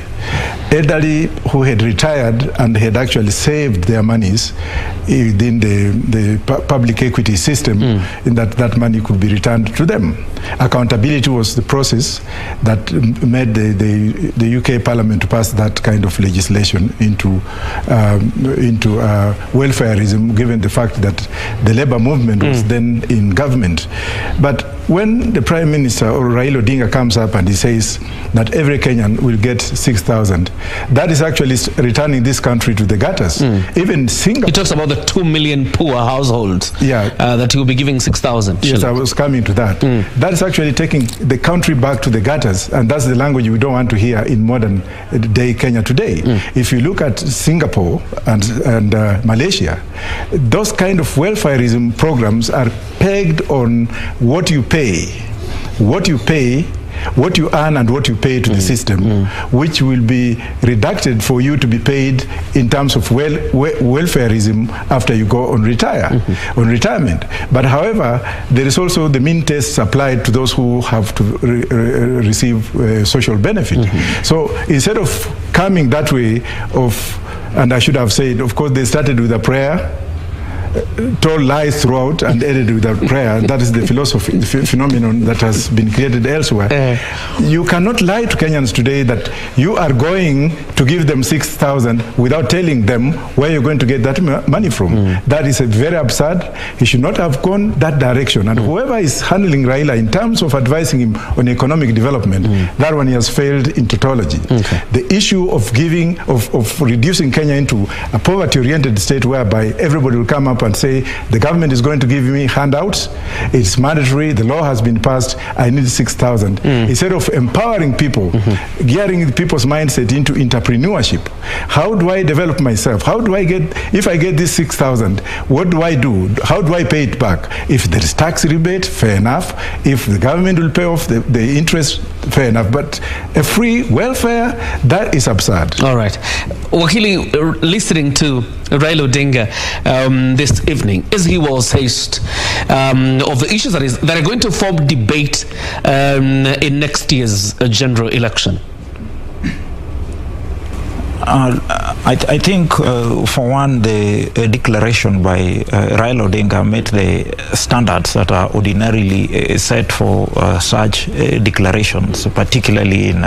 Speaker 17: elderly who had retired and had actually saved their monies within the public equity system, in that money could be returned to them. Accountability was the process that made the UK Parliament to pass that kind of legislation into welfareism, given the fact that the labor movement was then in government. But when the Prime Minister or Raila Odinga comes up and he says that every Kenyan will get 6,000, that is actually returning this country to the gutters. Even Singapore.
Speaker 20: He talks about the 2 million poor households that he will be giving 6,000.
Speaker 17: Yes, I was coming to that. That is actually taking the country back to the gutters, and that's the language we don't want to hear in modern day Kenya today. If you look at Singapore and Malaysia, those kind of welfareism programs are pegged on what you pay, what you earn and what you pay to the system, which will be reducted for you to be paid in terms of welfareism after you go on retirement. But however, there is also the mean tests applied to those who have to receive social benefit. So instead of coming that way and I should have said, of course, they started with a prayer, told lies throughout and ended with a prayer. That is the philosophy, the phenomenon that has been created elsewhere. You cannot lie to Kenyans today that you are going to give them 6,000 without telling them where you're going to get that money from. That is a very absurd. He should not have gone that direction. And whoever is handling Raila in terms of advising him on economic development, that one he has failed in tautology. The issue of reducing Kenya into a poverty-oriented state whereby everybody will come up and say, the government is going to give me handouts, it's mandatory, the law has been passed, I need 6,000. Instead of empowering people, gearing people's mindset into entrepreneurship, how do I develop myself? How do I if I get this 6,000, what do I do? How do I pay it back? If there is tax rebate, fair enough. If the government will pay off the interest, fair enough. But a free welfare, that is absurd.
Speaker 20: All right. Wakili, listening to Raila Odinga this evening, as he was faced of the issues that are going to form debate in next year's general election.
Speaker 21: I think, for one, the declaration by Raila Odinga met the standards that are ordinarily set for such declarations, particularly in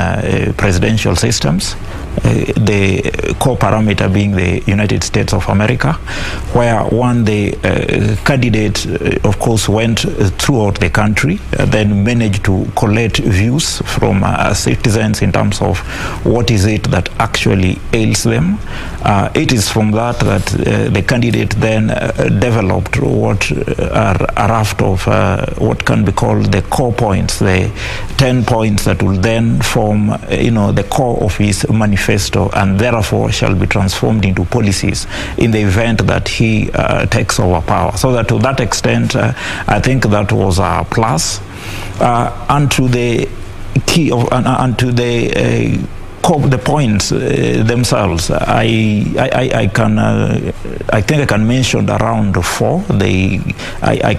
Speaker 21: presidential systems. The core parameter being the United States of America, where the candidate, of course, went throughout the country, then managed to collect views from citizens in terms of what is it that actually ails them. It is from that the candidate then developed what are a raft of what can be called the core points, the 10 points that will then form, the core of his manifesto, and therefore shall be transformed into policies in the event that he takes over power. So that to that extent, I think that was a plus. And to the key of, and to the points themselves, I think I can mention around 4. I